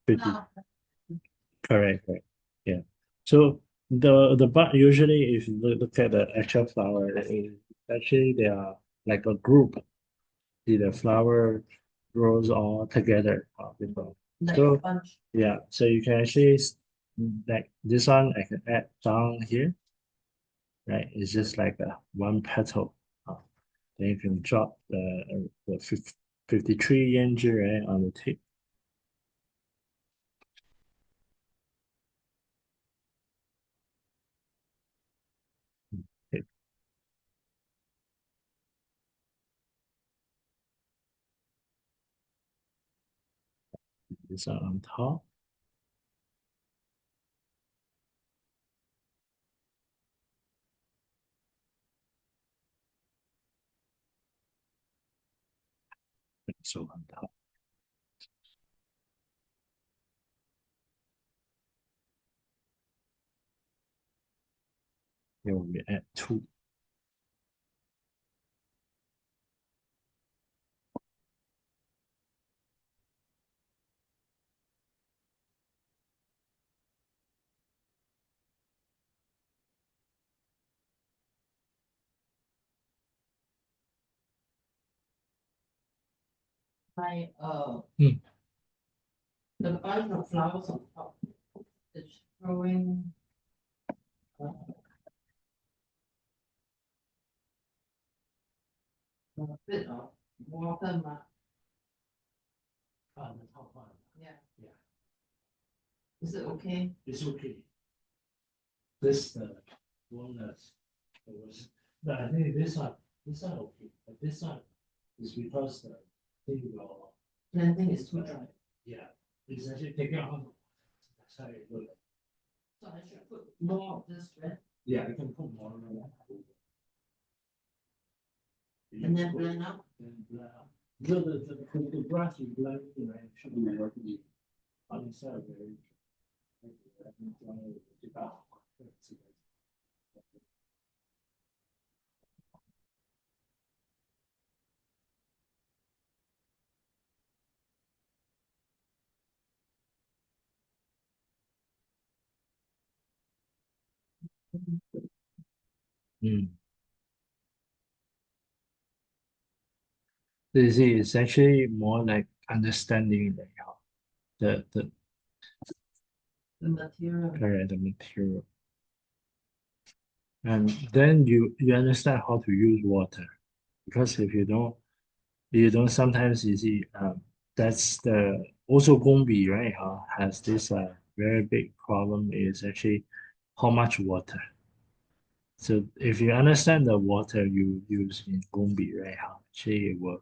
S1: 50, correct, correct. Yeah. So the bud usually, if you look at the actual flower, actually they are like a group. See the flower grows all together. Before.
S2: Like a
S1: So
S2: bunch.
S1: yeah, so you can actually like this one I can add down here, right? It's just like a one petal. Then you can drop the 53 yanji right on the tip. Okay, this one on top. So on top. Here we add two.
S2: My
S1: Hmm.
S2: the bunch of flowers on top is showing a bit of watermark.
S1: On the top one.
S2: Yeah.
S1: Yeah.
S2: Is it okay?
S1: It's okay. This walnuts. No, I think this one okay, but this one is because the thing will
S2: Planting is too dry.
S1: yeah, it's actually taking off. That's how it looks.
S2: So I should put more of this red
S1: Yeah, I can put more on that.
S2: and then blend up.
S1: Then blend up. The brush you blend, it should be working on the side very. Mm. So you see, it's actually more like understanding the
S2: The material.
S1: correct the material, and then you understand how to use water. Because if you don't sometimes you see that's the also Gombe, right? Has this very big problem is actually how much water. So if you understand the water you use in Gombe, right? Actually it will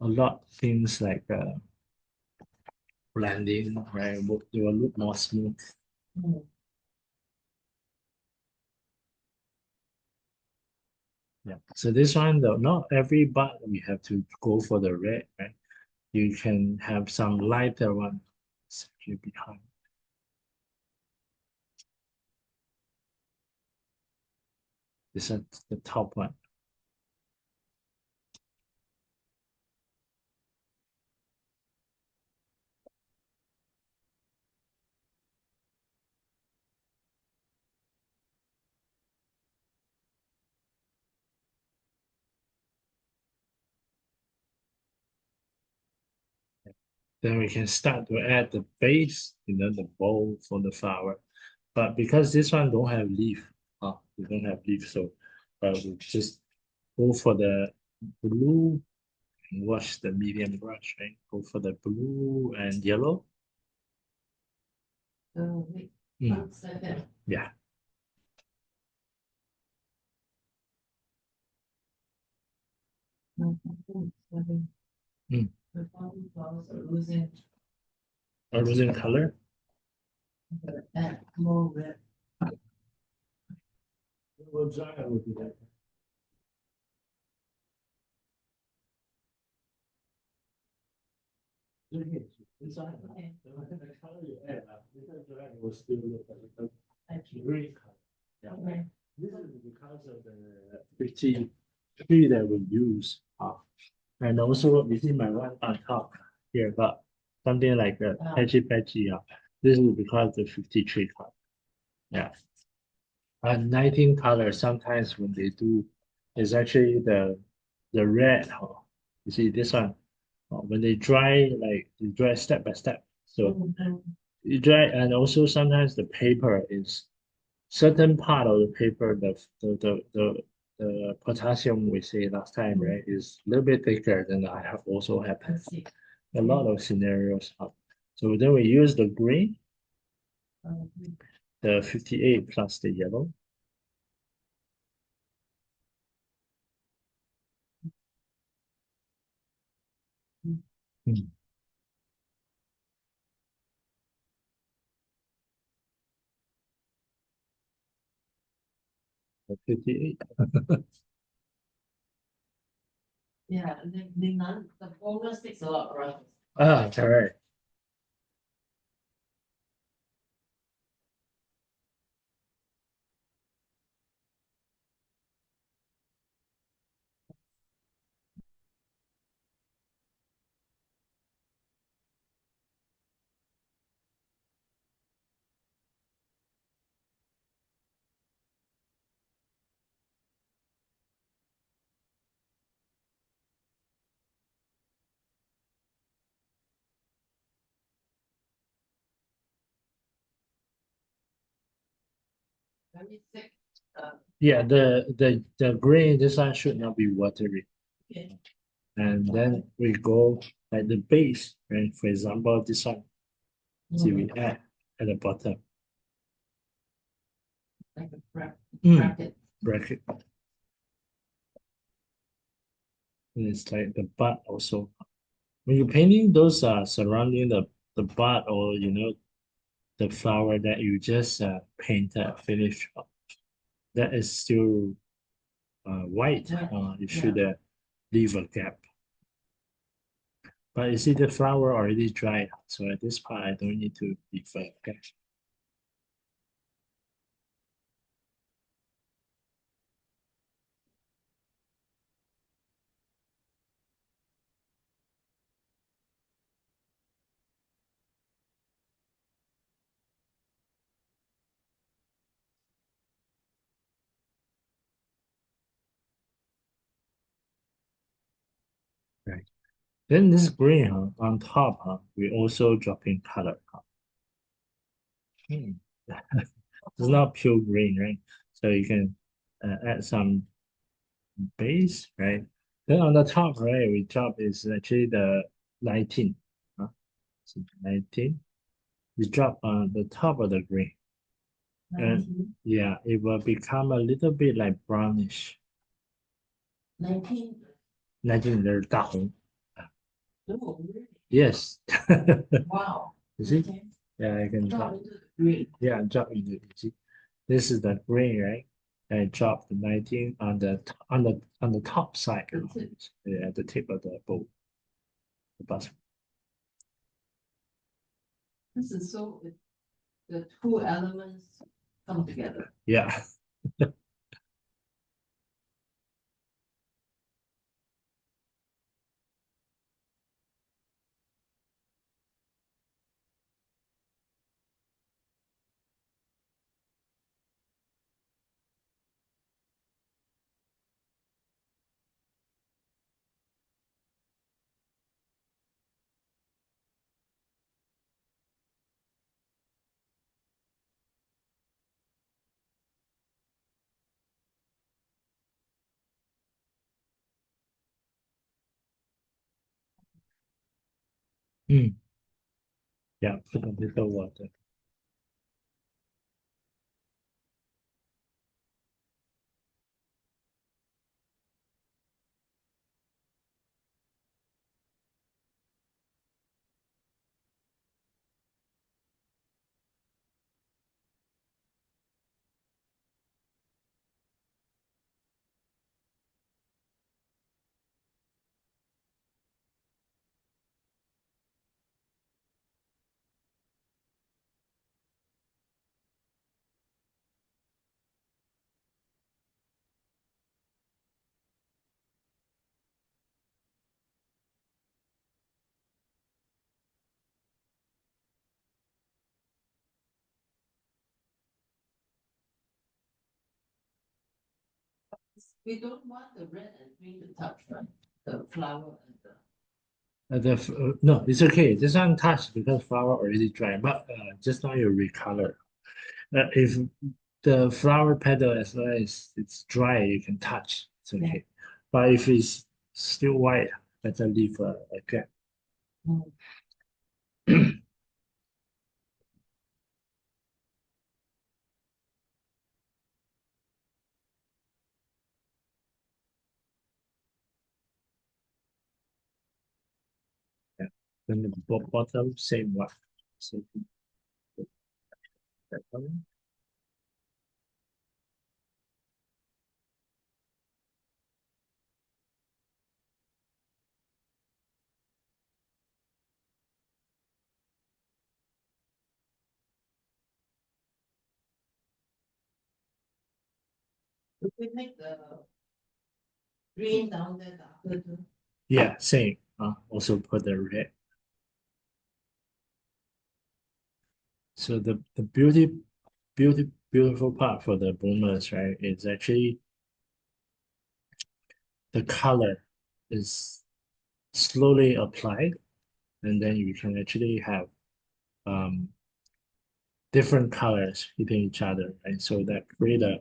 S1: a lot things like blending, right? They will look more smooth.
S2: Mm.
S1: Yeah. So this one though, not every bud we have to go for the red, right? You can have some lighter one here behind. This is the top one. Then we can start to add the base, the bowl for the flower. But because this one don't have leaf, we don't have leaf, so we just go for the blue and wash the medium brush, right? Go for the blue and yellow.
S2: Wait,
S1: Mm,
S2: 1 second.
S1: yeah.
S2: No, I think it's seven.
S1: Mm.
S2: The bottom flowers are losing
S1: Losing color.
S2: that more red.
S1: We'll dry it will be like inside. The color you add, because dry it will still look a little green color. Yeah.
S2: Okay.
S1: This is because of the 50 tree that we use. And also you see my one on top here, but something like the patchy patchy. This is because the 53 color. Yeah. And 19 color sometimes when they do is actually the red. You see this one. When they dry, like they dry step by step. So
S2: Mhm.
S1: you dry, and also sometimes the paper is certain part of the paper, the potassium we say last time, right, is a little bit thicker than I have also
S2: I
S1: happened.
S2: see.
S1: A lot of scenarios. So then we use the green,
S2: Um,
S1: the 58 plus the yellow. Mm. The 58.
S2: Yeah, the bonus takes a lot, right?
S1: Correct.
S2: Very thick.
S1: Yeah, the green, this one should not be watery.
S2: Okay.
S1: And then we go like the base, right? For example, this one, see we add at the bottom.
S2: Like a
S1: Mm.
S2: bracket.
S1: Bracket. And it's like the bud also. When you're painting those surrounding the bud or the flower that you just painted finish, that is still white.
S2: White,
S1: You should leave a gap. But you see the flower already dried, so at this part I don't need to leave a gap. Then this green, on top, we also drop in color. Hmm. It's not pure green, right? So you can add some base, right? Then on the top, right, we drop is actually the 19. Huh? So 19. We drop on the top of the green. And
S2: 19,
S1: yeah, it will become a little bit like brownish.
S2: 19.
S1: 19 there's 大红.
S2: Oh, really?
S1: Yes.
S2: Wow.
S1: You see?
S2: Okay.
S1: Yeah, I can
S2: Drop
S1: drop.
S2: into the green.
S1: Yeah, drop into you see. This is the green, right? And drop the 19 on the top side.
S2: The tip.
S1: Yeah, at the tip of the bowl, the bottom.
S2: This is so, the two elements come together.
S1: Yeah. Mm. Yeah, put a little water.
S2: We don't want the red and green to touch, right? The flower and the.
S1: No, it's okay. This one touch because flower already dry, but just now you recolor. If the flower petal as well as it's dry, you can touch. It's
S2: Yeah.
S1: okay. But if it's still white, better leave like that.
S2: Mm.
S1: Yeah. Then the bottom, same one. So that one.
S2: If we make the green down there darker too.
S1: Yeah, same. Also put the red. So the beautiful part for the boomers, right, is actually the color is slowly applied, and then you can actually have um, different colors hitting each other, right? So that create a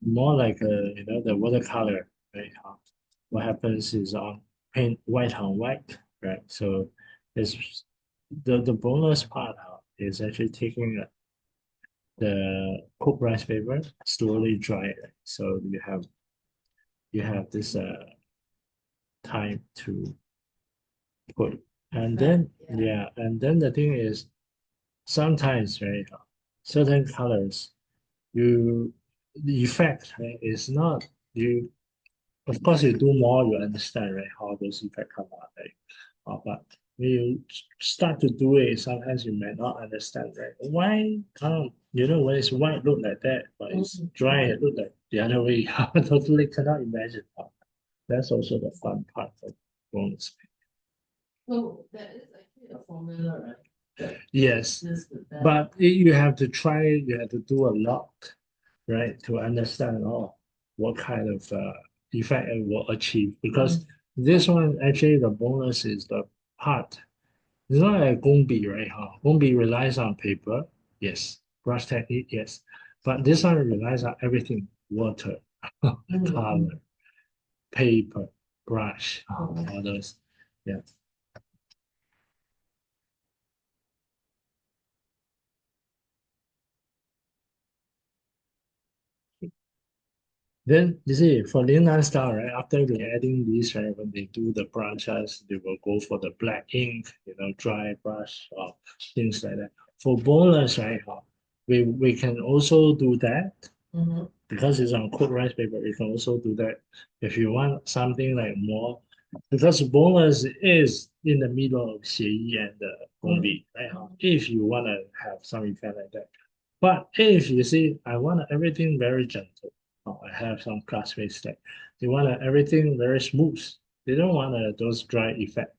S1: more like the watercolor, right? What happens is on paint white on white, right? So it's the bonus part is actually taking the cooked rice paper, slowly dry it. So you have this time to put. And then yeah, and then the thing is sometimes, right, certain colors you the effect, right, is not you of course you do more, you understand, right, how those effects come out, right? But when you start to do it, sometimes you may not understand, right? Why can't when it's white look like that, but it's dry it look like the other way? I totally cannot imagine. That's also the fun part of bonus.
S2: So there is actually a formula, right?
S1: Yes,
S2: This with that.
S1: but you have to try, you have to do a lot, right, to understand what kind of effect it will achieve. Because This one actually the bonus is the part. It's not like Gongbi, right? Gongbi relies on paper, yes. Brush technique, yes. But this one relies on everything: water, color, paper, brush, all those. Yeah. Then you see for Leonard style, right? After we adding these, right, when they do the brushes, they will go for the black ink, dry brush or things like that. For boneless, right, we can also do that because it's on cooked rice paper. We can also do that if you want something like more, because boneless is in the middle of xie yi and the gongbi, right? If you want to have some effect like that. But if you see, I want everything very gentle. I have some classmates that they want everything very smooth. They don't want those dry effect.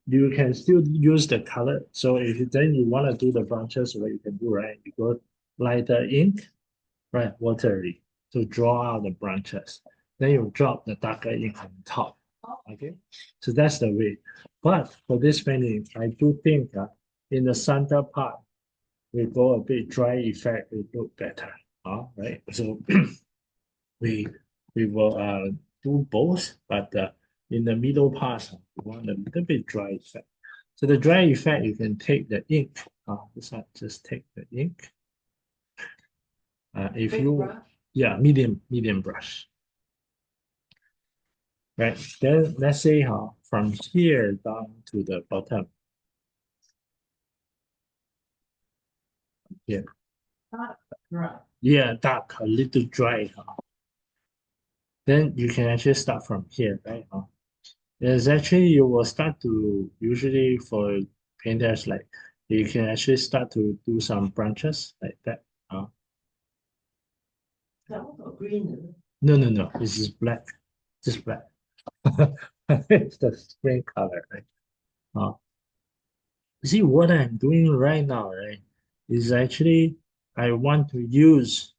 S1: You can still use the color. So if then you want to do the branches, what you can do, right? You go lighter ink, right, watery to draw out the branches. Then you drop the darker ink on top. Okay, so that's the way. But for this painting, I do think in the center part, we go a bit dry effect, it look better. Right. So we we will do both, but in the middle part, we want a little bit dry effect. So the dry effect, you can take the ink. This one, just take the ink. If
S2: Big
S1: you,
S2: brush?
S1: yeah, medium brush. Right. Then let's say from here down to the bottom. Yeah.
S2: Right.
S1: Yeah, dark, a little dry. Then you can actually start from here, right? There's actually you will start to usually for painters like you can actually start to do some branches like that.
S2: That also green, is it?
S1: No, this is black, just black. It's the spring color, right? Uh, see what I'm doing right now, right? Is actually I want to use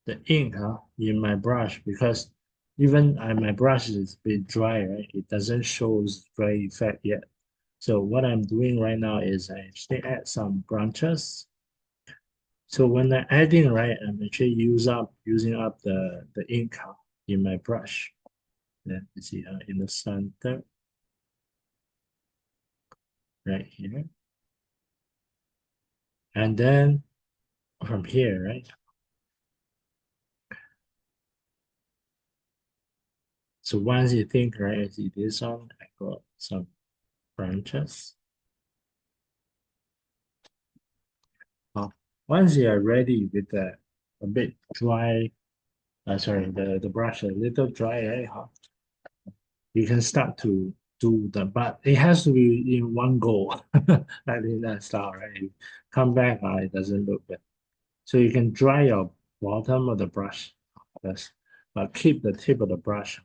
S1: the ink in my brush because even my brush is a bit dry, right? It doesn't show dry effect yet. So what I'm doing right now is I actually add some branches. So when I'm adding, right, I'm actually using up the ink in my brush. Yeah, you see in the center right here. And then from here, right? So once you think, right, I see this one, I got some branches. Once you are ready with the a bit dry, sorry, the brush a little dry, right? You can start to do the, but it has to be in one go, like in that style, right? You come back, it doesn't look good. So you can dry your bottom of the brush first, but keep the tip of the brush.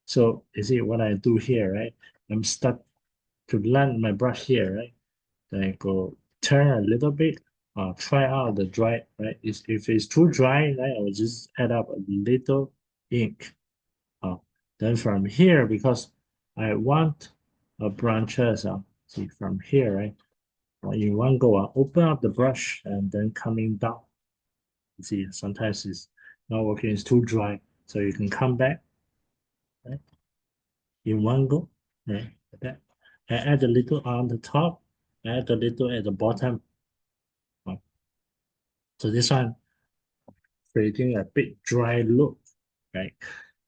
S1: So you see what I do here, right? I'm stuck to land my brush here, right? Then I go turn a little bit, try out the dry, right? If it's too dry, right, I will just add up a little ink. Uh, then from here, because I want a branches, see from here, right? In one go, open up the brush and then coming down. You see, sometimes it's not working, it's too dry. So you can come back, right? In one go, right? Like that. And add a little on the top, add a little at the bottom. Right? So this one creating a bit dry look, right?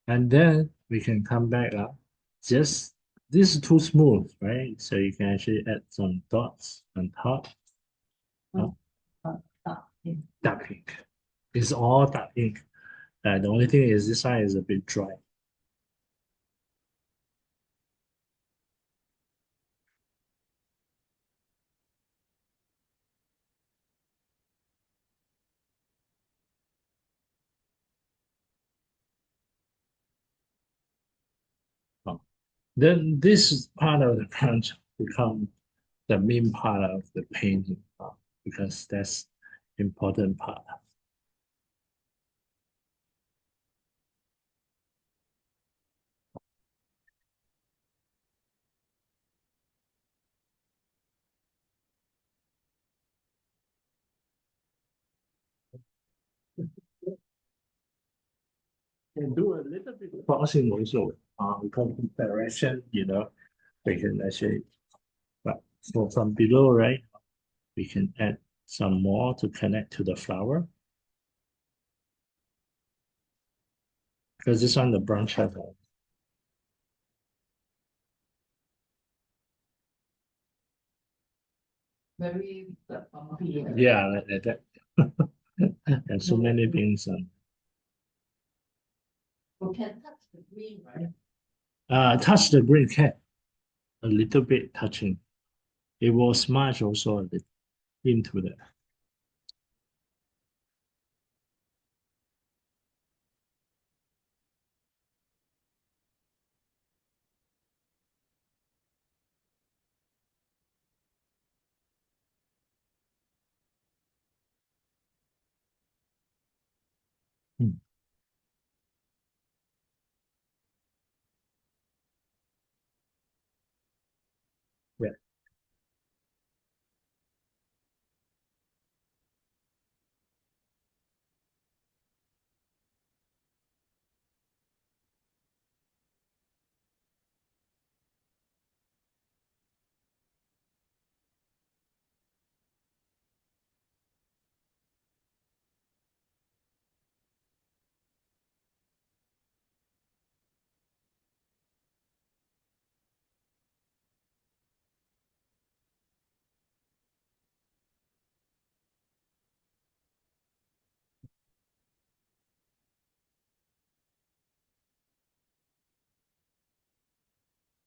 S1: And then we can come back up. Just this is too smooth, right? So you can actually add some dots on top. Dark ink. It's all dark ink. The only thing is this side is a bit dry. Uh, Then this part of the branch become the main part of the painting because that's important part. can do a little bit of crossing also. Because of direction, we can actually, but from below, right, we can add some more to connect to the flower. Because this one, the branch has
S2: Very bumpy.
S1: yeah, like that. And so many things.
S2: You can touch the green, right?
S1: Touch the green cat a little bit touching. It will smudge also a bit into the. Hmm. Yeah,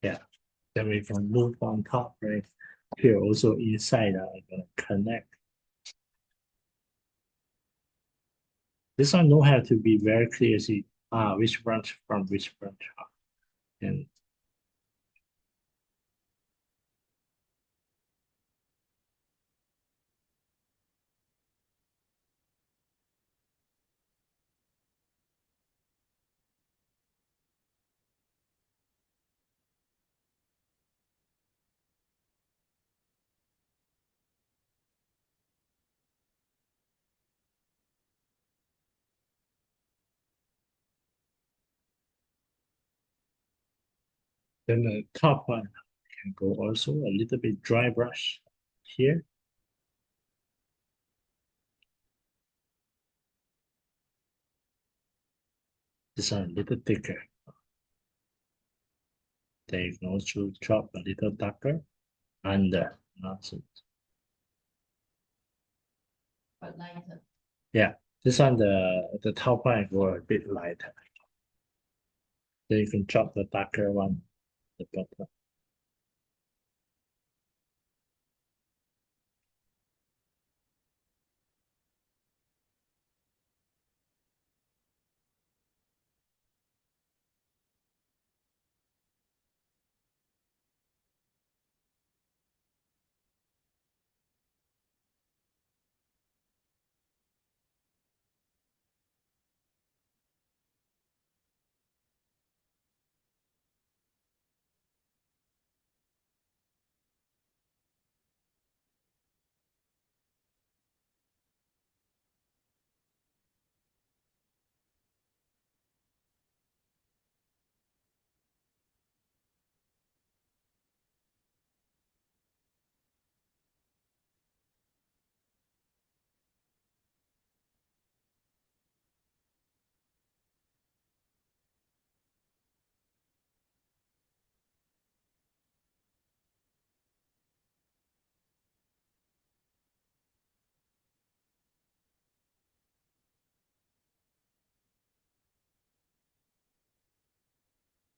S1: yeah. Then we can move on top, right? Here also inside, I'm gonna connect. This one don't have to be very clear. See, which branch from which branch. And then the top one can go also a little bit dry brush here. This one a little thicker. Then you can also chop a little darker under. So,
S2: But lighter.
S1: yeah, this one the top one go a bit lighter. Then you can chop the darker one, the bottom.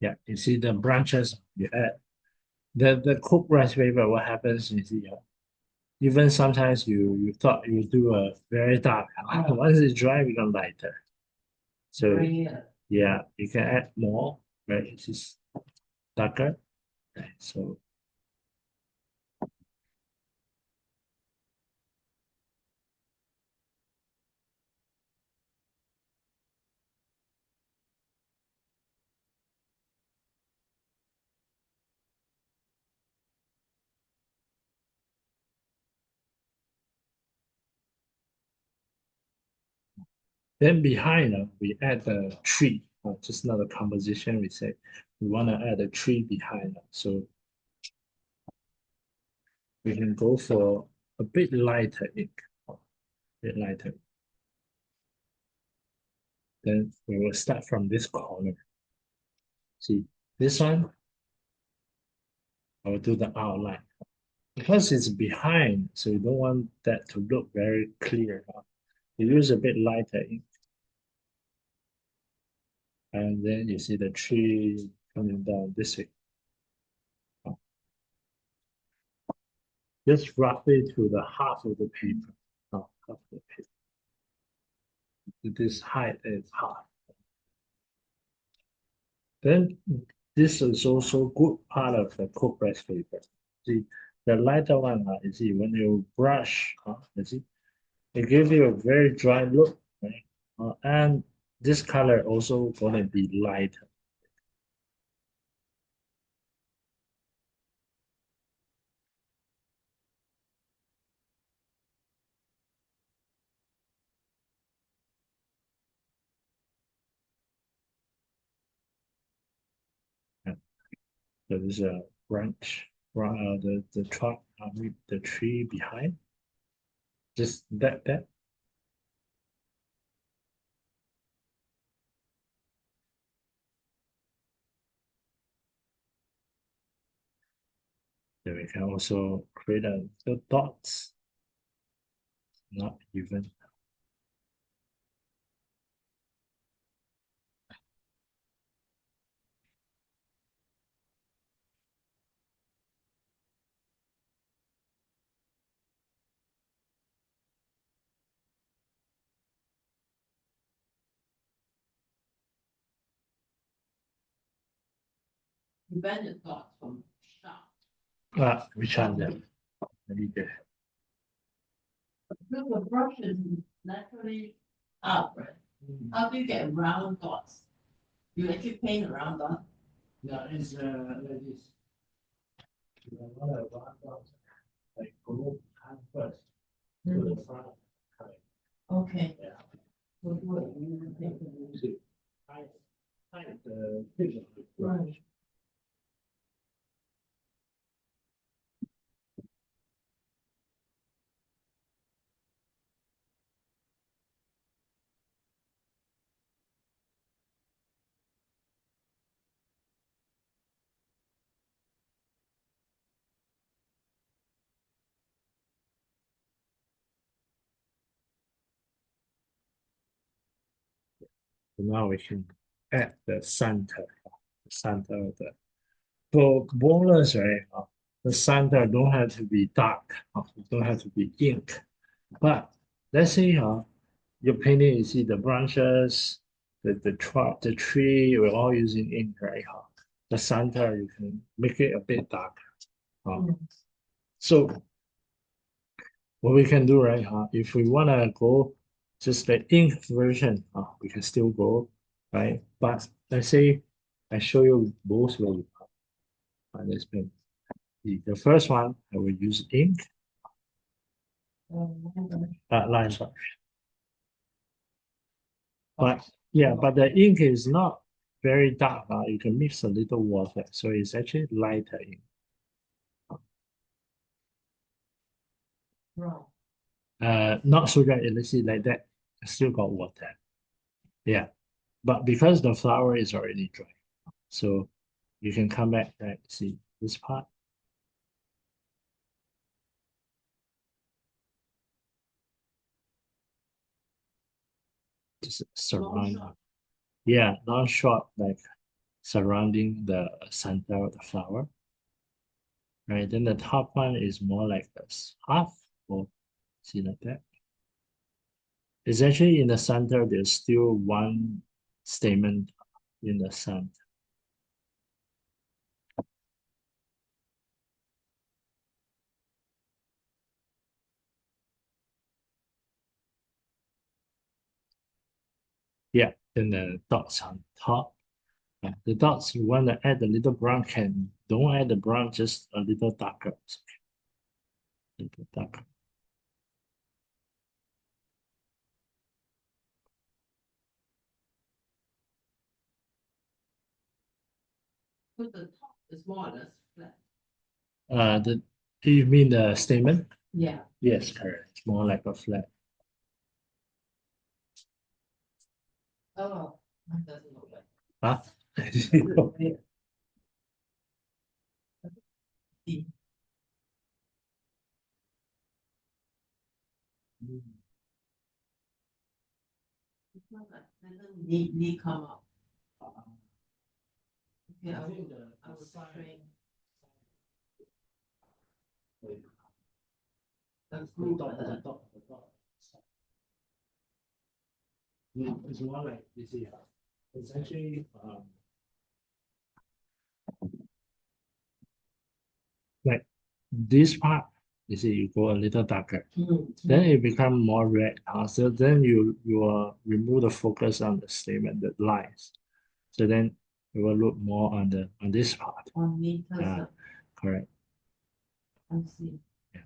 S1: Yeah, you see the branches you add. The cooked rice paper, what happens is even sometimes you thought you do a very dark. Once it's dry, become lighter. So
S2: Very,
S1: yeah, you can add more, right? It is darker. Right? So then behind we add the tree. just now the composition, we say we want to add a tree behind. So we can go for a bit lighter ink, a bit lighter. Then we will start from this corner. See, this one, I will do the outline. Because it's behind, so you don't want that to look very clear. You use a bit lighter ink. And then you see the tree coming down this way. Just roughly to the half of the paper. Half of the paper. This height is half. Then this is also good part of the cook rice paper. See, the lighter one, you see, when you brush, you see, it gives you a very dry look, right? And this color also gonna be lighter. Yeah. So there's a branch, the trunk, the tree behind. Just that. Then we can also create the dots, not even.
S2: Prevent the dots from sharp.
S1: Which one then? Let me get.
S2: Because the brush is naturally up, right? How do you get round dots? You actually paint a round dot?
S1: Yeah, it's like this. You want a round dot, like go hand first to the front.
S2: Okay.
S1: Yeah.
S2: So do it. You can take it.
S1: See, hide the picture of the brush.
S2: Right.
S1: So now we can add the center of the. For borders, right? The center don't have to be dark, it don't have to be ink. But let's say your painting, you see the branches, the tree, we're all using ink, right? The center, you can make it a bit darker. So what we can do, right? If we wanna go just the ink version, we can still go, right? But let's say I show you both ways. Let's paint. The first one, I will use ink, line brush. But yeah, but the ink is not very dark. You can mix a little water, so it's actually lighter ink. Not so that let's see like that, still got water. Yeah, but because the flower is already dry, so you can come back and see this part. Just surround. Yeah, not short, like surrounding the center of the flower. Right, then the top one is more like this half, or see like that. It's actually in the center, there's still one statement in the center. Yeah, then the dots on top. The dots, you want to add a little brown, don't add the brown, just a little darker. A little darker.
S2: put the top is more or less flat.
S1: The you mean the statement?
S2: Yeah.
S1: Yes, correct. It's more like a flat.
S2: Oh, that doesn't look like.
S1: Huh?
S2: It's not like doesn't neatly come up. Okay, I will train. That's good.
S1: It's more like you see, it's actually like this part. You see, you go a little darker, then it become more red. So then you remove the focus on the statement, the lines. So then it will look more on the on this part.
S2: On me,
S1: Correct.
S2: I see.
S1: Yeah.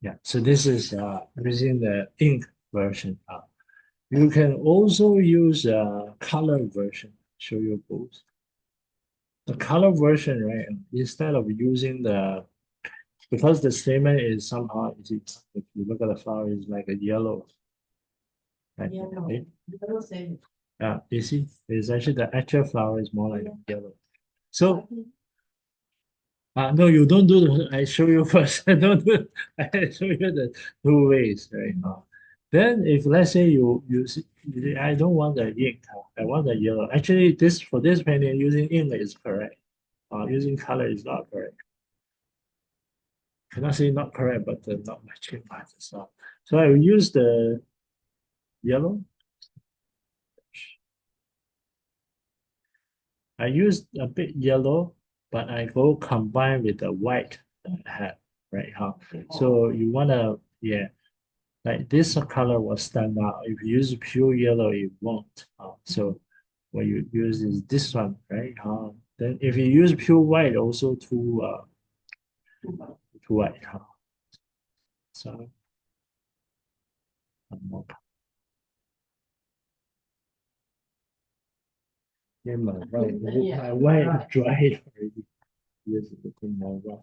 S1: Yeah. So this is using the ink version. You can also use a color version. Show you both. The color version, right? Instead of using the because the statement is somehow if you look at the flower, it's like a yellow. Right?
S2: Yellow.
S1: Right?
S2: Yellow same.
S1: You see, it's actually the actual flower is more like yellow. So no, you don't do the. I show you first. I don't do. I show you the two ways, right? Then if let's say I don't want the ink. I want the yellow. Actually, this for this painting using ink is correct. Using color is not correct. Cannot say not correct, but not matching parts as well. So I will use the yellow. I use a bit yellow, but I go combine with the white that I have, right? So you wanna, yeah, like this color will stand out. If you use pure yellow, it won't. So what you use is this one, right? Then if you use pure white, also too white. So more. Yeah, my white dried already. Yes, it's more white.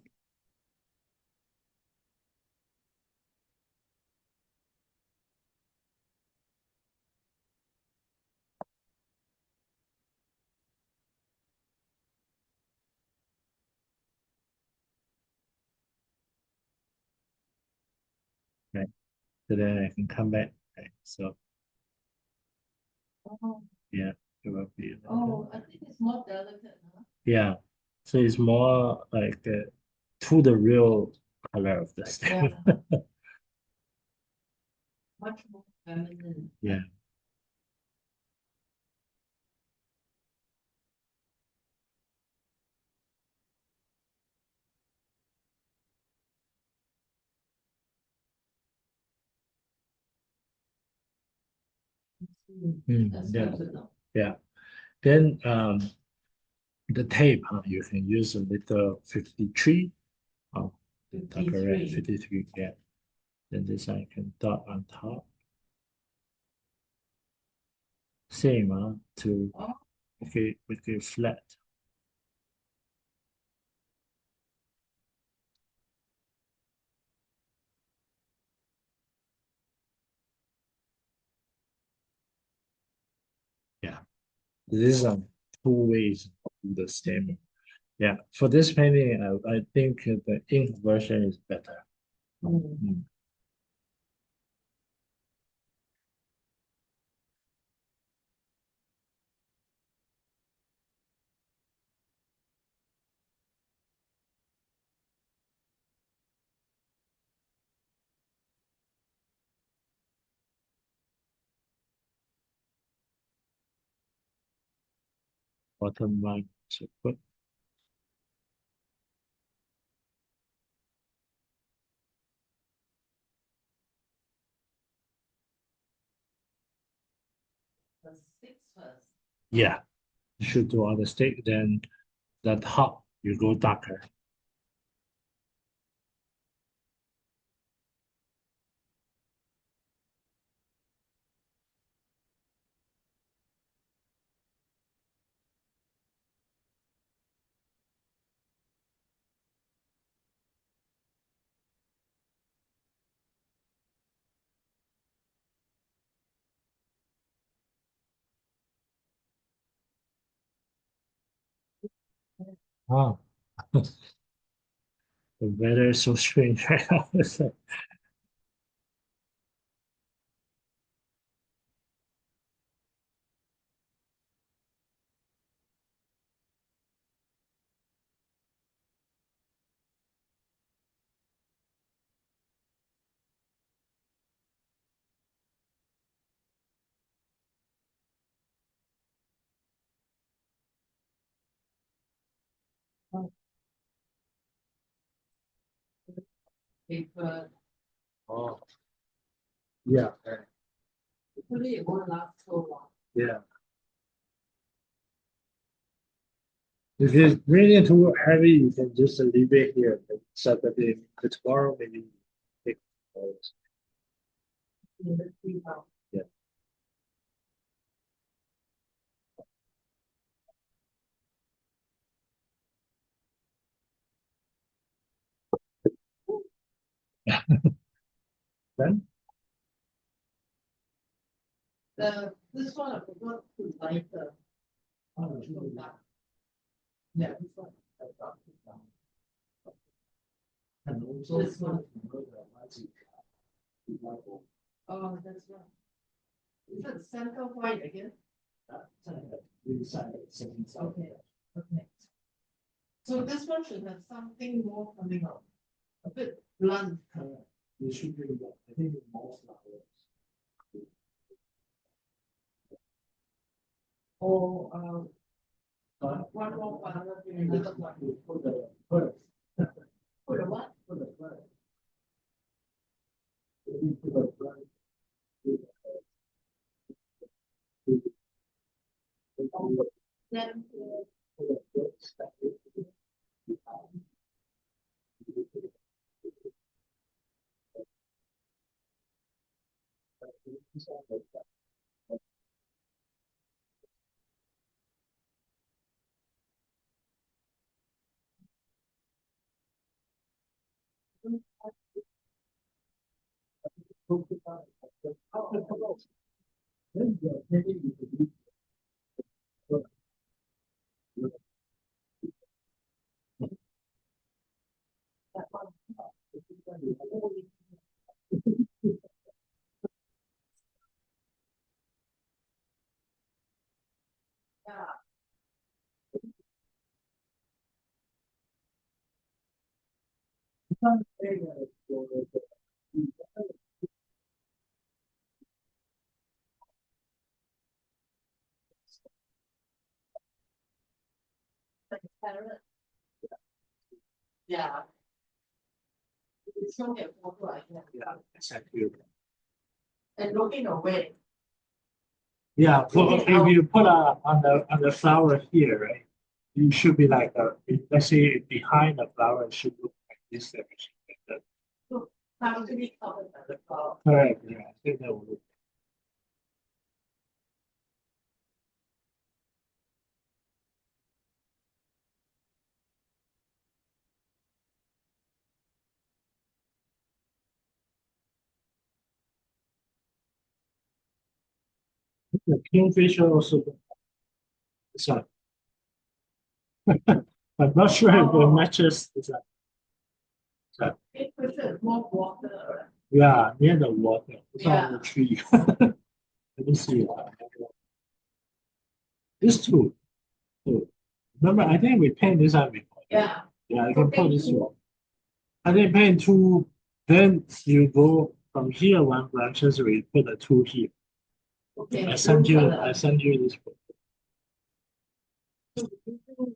S1: Right. So then I can come back. Right. So
S2: Oh,
S1: yeah, it will be.
S2: oh, I think it's more delicate, huh?
S1: Yeah. So it's more like to the real color of the
S2: Yeah,
S1: stem.
S2: much more feminine.
S1: Yeah.
S2: That's
S1: Yeah.
S2: good to know.
S1: Yeah. Then the tape, you can use a little 53. Darker red
S2: 53.
S1: 53. Yeah. Then this I can dot on top. Same, to
S2: Oh,
S1: make it flat. Yeah. This is two ways to do the stem. Yeah. For this painting, I think the ink version is better. Mm. Bottom line. So put
S2: the six first.
S1: yeah. You should do on the stick. Then the top you go darker. Oh, the weather is so strange right now. It's like,
S2: Paper.
S1: oh, yeah,
S2: Hopefully it won't last so long.
S1: yeah. If it's really too heavy, you can just leave it here. Like Saturday, tomorrow maybe take photos.
S2: Let's see how.
S1: Yeah. Then,
S2: This one I forgot to light the. Yeah, this one. I got it down.
S1: and also
S2: This one.
S1: magic.
S2: Oh, that's right. Is that center white again?
S1: Inside, second side.
S2: Okay, okay. So this one should have something more coming out. A bit blunt.
S1: Correct. You should be, I think more flowers.
S2: Or one more color in another one.
S1: For the first.
S2: For the what?
S1: For the first. For the first.
S2: Then
S1: For the first.
S2: yeah, like carrot. Yeah. It's not a photo I can.
S1: Yeah, exactly.
S2: And looking away.
S1: Yeah,
S2: Okay,
S1: if you put on the flower here, right? You should be like let's say behind the flower, it should look like this direction. Like that.
S2: So partially covered by the flower.
S1: Correct. Yeah, I think that will look. The kingfisher also. So I'm not sure if it matches.
S2: It pushes more water.
S1: Yeah, near the water. It's on the
S2: Yeah.
S1: tree. Let me see. This two. Two. Remember, I think we paint this out before.
S2: Yeah.
S1: Yeah, I can put this one. I think paint two. Then you go from here one branches. We put the two here.
S2: Okay.
S1: I send you. I send you this one.
S2: The blue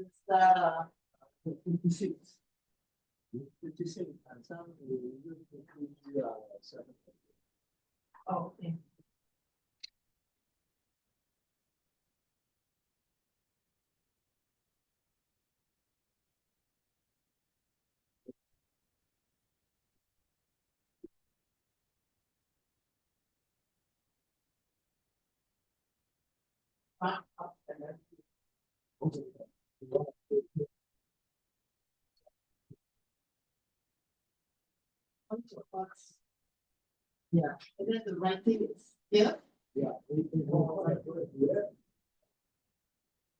S2: is the
S1: 56. 56 and some
S2: oh, okay. Up and then bunch of box. Yeah. And then the writing is here.
S1: Yeah.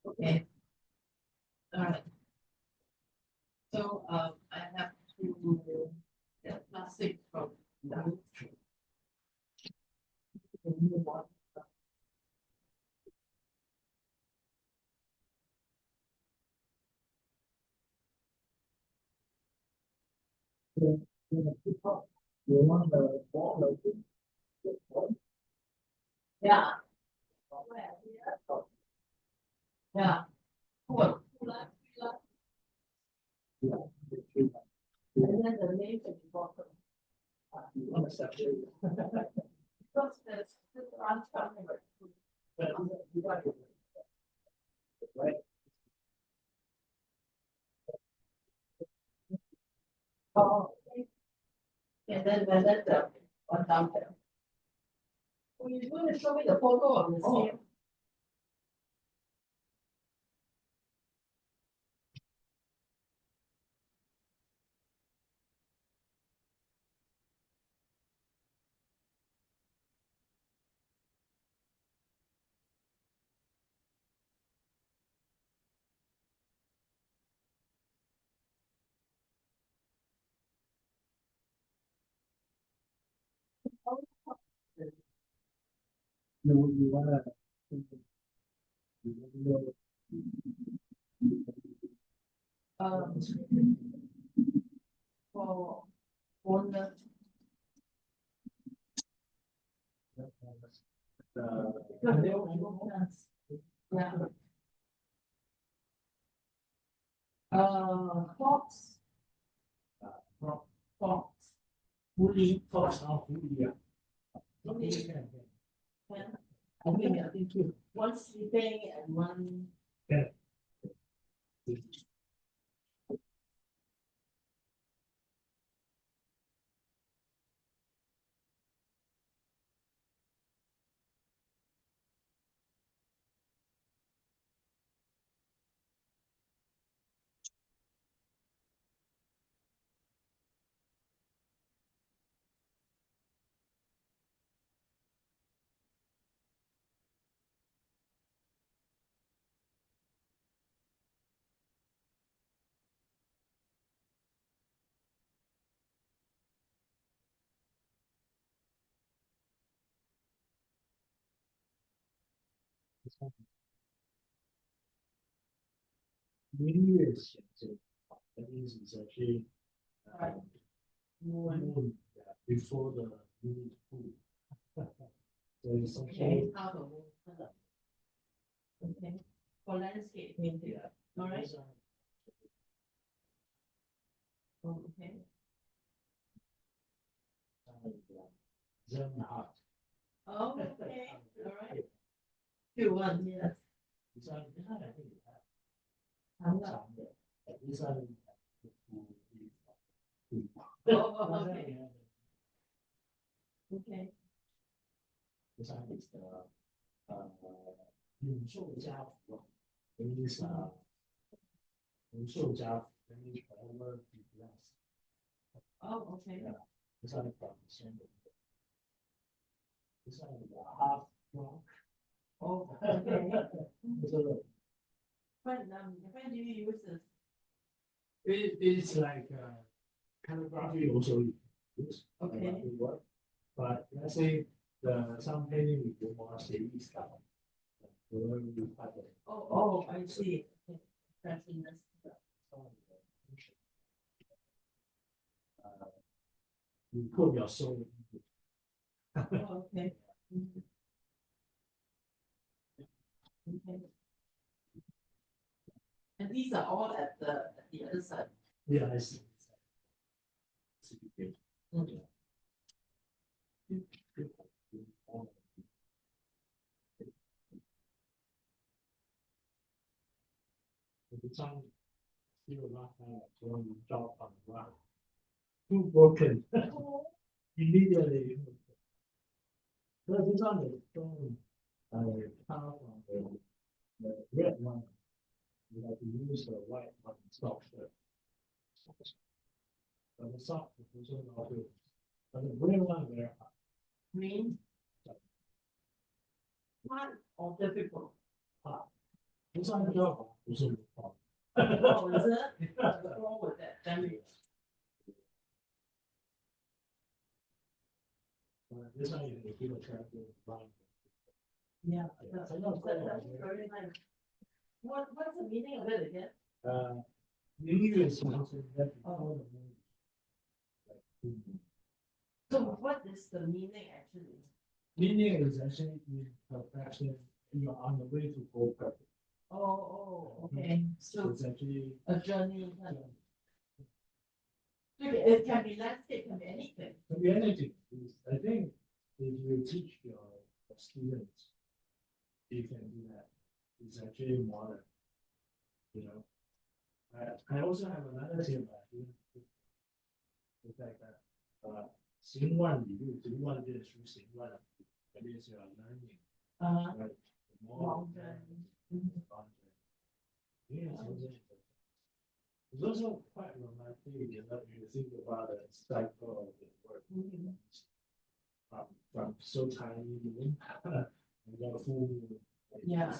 S2: Okay. Yeah. Yeah. Cool. And then the name is important. Because that's uncommon. Oh, okay. And then the one down there. Well, you're going to show me the photo of the seal.
S1: No, you wanna.
S2: Um, for the yeah. Fox. Fox.
S1: Bully talks of Julia.
S2: I think two. One sleeping and one.
S1: Years. That means it's actually
S2: Right.
S1: moon, before the moon pool. So it's
S2: Okay,
S1: actually.
S2: how the moon color. Okay, for landscape painting, all right, okay,
S1: Zen heart.
S2: oh, okay, all right. Two one, yes.
S1: This one I think it has.
S2: I'm not.
S1: This one.
S2: Oh, okay, okay,
S1: This one is the 永寿家福 means 永寿家福 means forever be blessed.
S2: oh, okay.
S1: Yeah. This one is from Shannon. This one is the half rock.
S2: Oh, okay.
S1: So
S2: when do you use this?
S1: it is like calligraphy also use.
S2: Okay.
S1: Work. But let's say some painting we do more shady stuff.
S2: Oh, I see. Okay. That's in this.
S1: You put your soul.
S2: Oh, okay. Mhm. Okay. And these are all at the other side.
S1: Yeah, I see.
S2: Mm.
S1: Some still not when you drop on the ground. Too broken. Immediately. So this one is from half on the red one. You have to use the white one soft. But the soft is also not good. But the green one very hard.
S2: Green. Hard or difficult?
S1: This one job also hard.
S2: Oh, is it? What's wrong with that? Damage.
S1: This one you can keep a track of line.
S2: Yeah, that's very nice. What's the meaning of it again?
S1: Meaning is something that before the moon.
S2: So what is the meaning actually?
S1: Meaning is actually perfection. You are on the way to go perfect.
S2: Okay.
S1: So
S2: So
S1: it's actually
S2: a journey. It can be landscape, it can be anything.
S1: can be anything. I think if you teach your students, you can do that. It's actually modern. You know, I also have another tip about you. The fact that 行万里路，读万卷书，行万里路。That means you are learning. Right? The more you learn, the longer. It's also quite romantic, you know, if you think about the cycle of the work. From so tiny, and got a full.
S2: Yeah.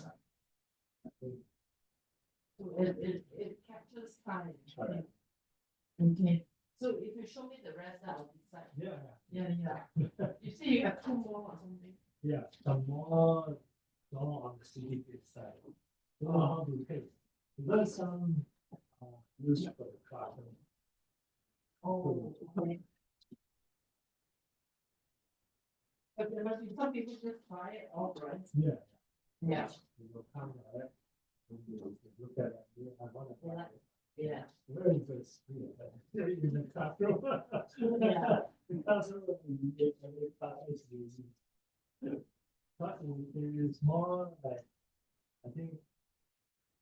S2: So it captures time.
S1: Right.
S2: Okay. So if you show me the rest, I'll decide.
S1: Yeah.
S2: You say you have two more or something?
S1: Yeah, some more on the city side. Don't know how to take. There's some use for the class.
S2: Oh, okay. But there must be some people just try it out, right?
S1: Yeah.
S2: Yeah.
S1: You will come right. And you look at it. I want to try it.
S2: Yeah.
S1: Very interesting. In the classroom.
S2: Yeah.
S1: The classroom, every class is using. But it is more like, I think,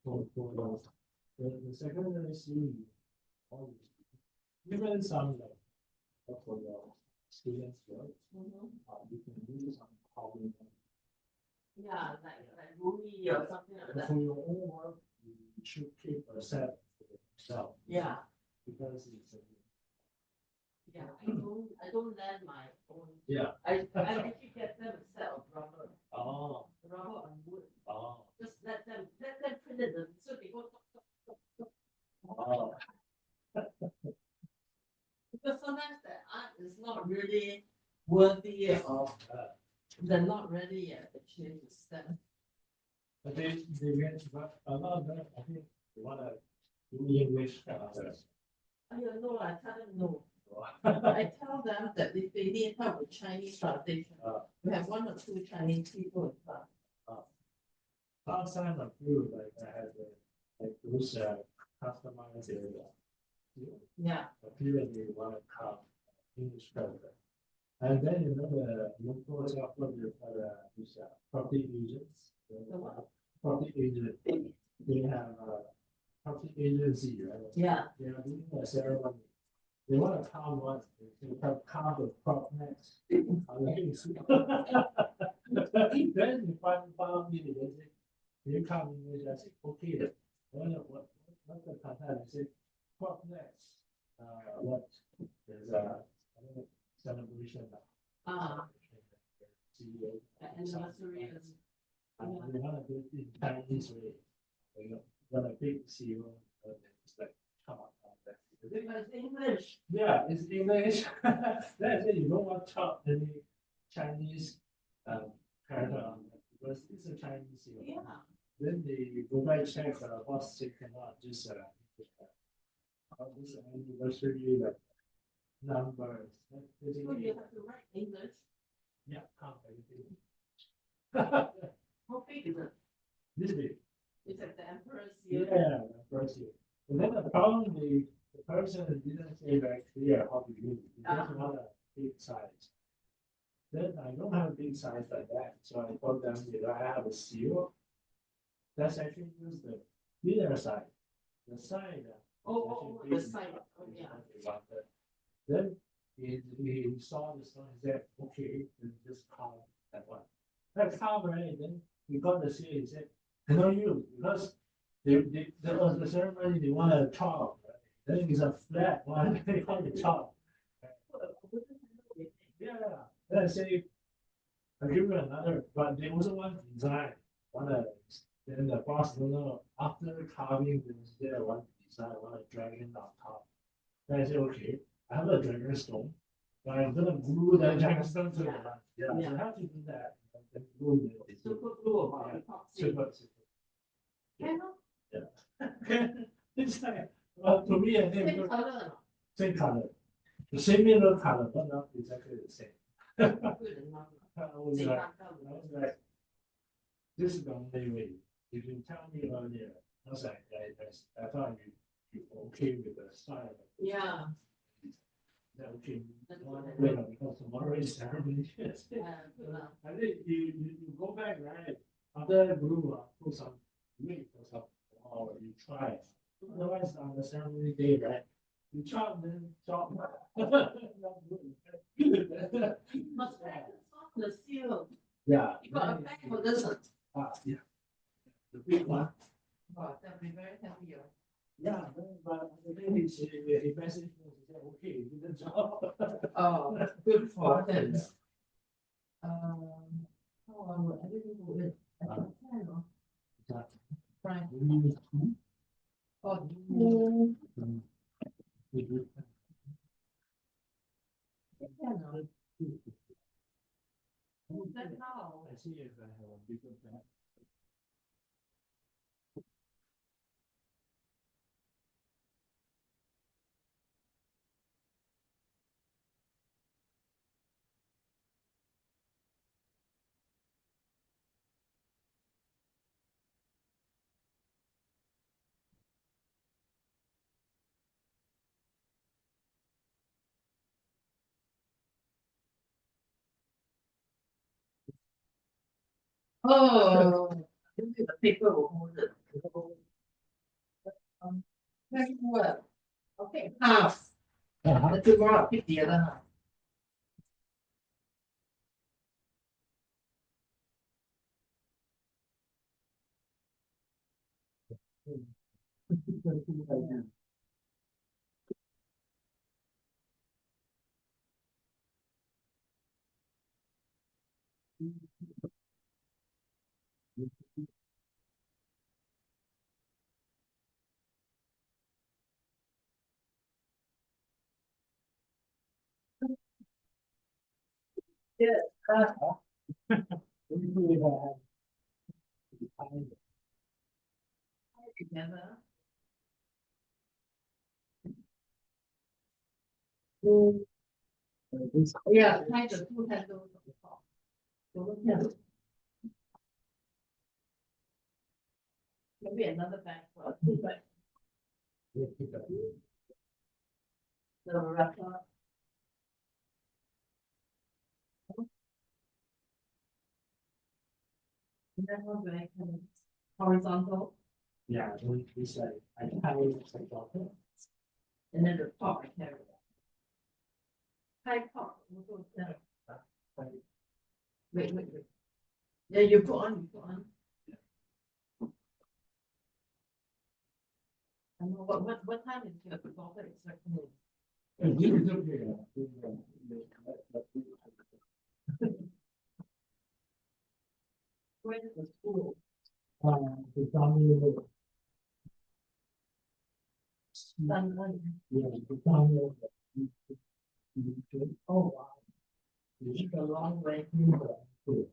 S1: for the secondary student, even some like for the students work, you can do some problem.
S2: Yeah, like Ruby or something like that.
S1: For your own work, you should keep a set for yourself.
S2: Yeah.
S1: Because it's a.
S2: Yeah, I don't learn my own.
S1: Yeah.
S2: I actually get them a set of rubber.
S1: Oh.
S2: Rubber and wood.
S1: Oh.
S2: Just let them print it, so they go.
S1: Oh.
S2: Because sometimes the art is not really worthy of, they're not ready yet, actually, to stamp.
S1: But they get, but a lot of them, I think, they wanna do English classes.
S2: I don't know, I tell them no. I tell them that if they need help with Chinese translation, we have one or two Chinese people in class.
S1: Last time I feel like I had like those customized area.
S2: Yeah.
S1: A few of you want to come English program. And then you know the local these property agents.
S2: The what?
S1: Property agent. They have property agency, right?
S2: Yeah.
S1: They are doing a ceremony. They want to count what they have count the prop next. Then you found me, they say, you come in, I say, okay, what the content, I say, prop next. What there's a celebration. CEO.
S2: Anniversary.
S1: We want to do it in Chinese way. You know, when a big CEO, it's like, come on.
S2: Because English.
S1: Yeah, it's English. Then I say you don't want to talk any Chinese character on it because it's a Chinese CEO.
S2: Yeah.
S1: Then they go back check what's they cannot just this anniversary like numbers.
S2: So you have to write English.
S1: Yeah, count everything.
S2: How big is it?
S1: This big.
S2: It's like the emperor's
S1: Yeah,
S2: seal.
S1: emperor's seal. And then the problem the person didn't say very clear how to use it. He just want a big size. Then I don't have a big size like that, so I told them if I have a seal, let's actually use the bigger side. The side.
S2: The side. Oh, yeah.
S1: Then he saw the stone, he said, okay, then just carve that one. That carve, right? Then we got the seal, he said, cannot use because there was the ceremony, they want to chop, right? Then it's a flat one, they want to chop. Yeah, then I say, I'll give you another, but they also want design. Then the boss don't know, after carving, there one design, want a dragon on top. Then I say, okay, I have a dragon stone, but I'm gonna glue the dragon stone to the one. Yeah, so I have to do that. Then glue it.
S2: Super glue about epoxy.
S1: Super.
S2: Cannot.
S1: Yeah. It's like, well, to me, I think.
S2: Same color.
S1: Same color. The similar color, but not exactly the same. I was
S2: They
S1: like,
S2: found out.
S1: I was like, this is the only way. If you tell me earlier, I was like, I thought you okay with the style.
S2: Yeah.
S1: That okay. Wait, because tomorrow is ceremony. I think you go back, right? After glue, put some wait for some, or you try. Otherwise, on the ceremony day, right? You chop, then chop.
S2: Must practice on the seal.
S1: Yeah.
S2: You got a bag for this one.
S1: Yeah. The big one.
S2: Wow, that'll be very happy.
S1: Yeah, but the thing is, he messaged me, he said, okay, you did the job.
S2: Oh, good for him. Oh, I didn't know it. I don't know. Right. Oh, now.
S1: I see if I have a bigger bag.
S2: Oh, the paper will hold it. Very well. Okay, half. The tomorrow, pick the other half. Yes. Together. Yeah, tie the two handles on the top. Maybe another bag for two bag. The wrapper. And then one bag horizontal,
S1: Yeah, we say, I carry the doctor.
S2: and then the top I carry. High top, also carry. Wait. Yeah, you put on. I know, what time is your daughter expecting? Where is the school?
S1: The family,
S2: London.
S1: yeah, the family. Oh, wow.
S2: It's a long way.
S1: Yeah.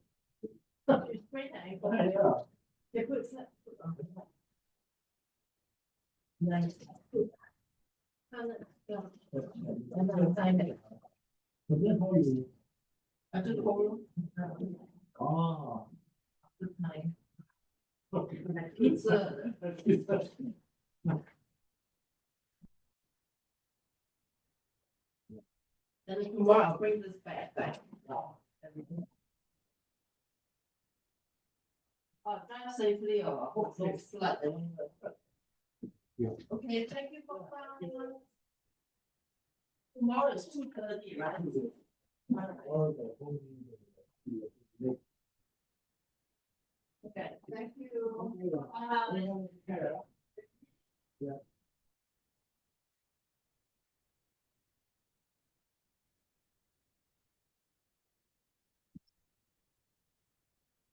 S2: It's great angle. They put that on the top. Nice. And then time it.
S1: But then how you?
S2: I just hold.
S1: Oh.
S2: The time.
S1: Okay.
S2: It's then tomorrow I'll bring this back. Everything. Drive safely or hope no flood anywhere.
S1: Yeah.
S2: Okay, thank you for coming. Tomorrow is 2:30, right? Okay, thank you. Bye.
S1: Yeah.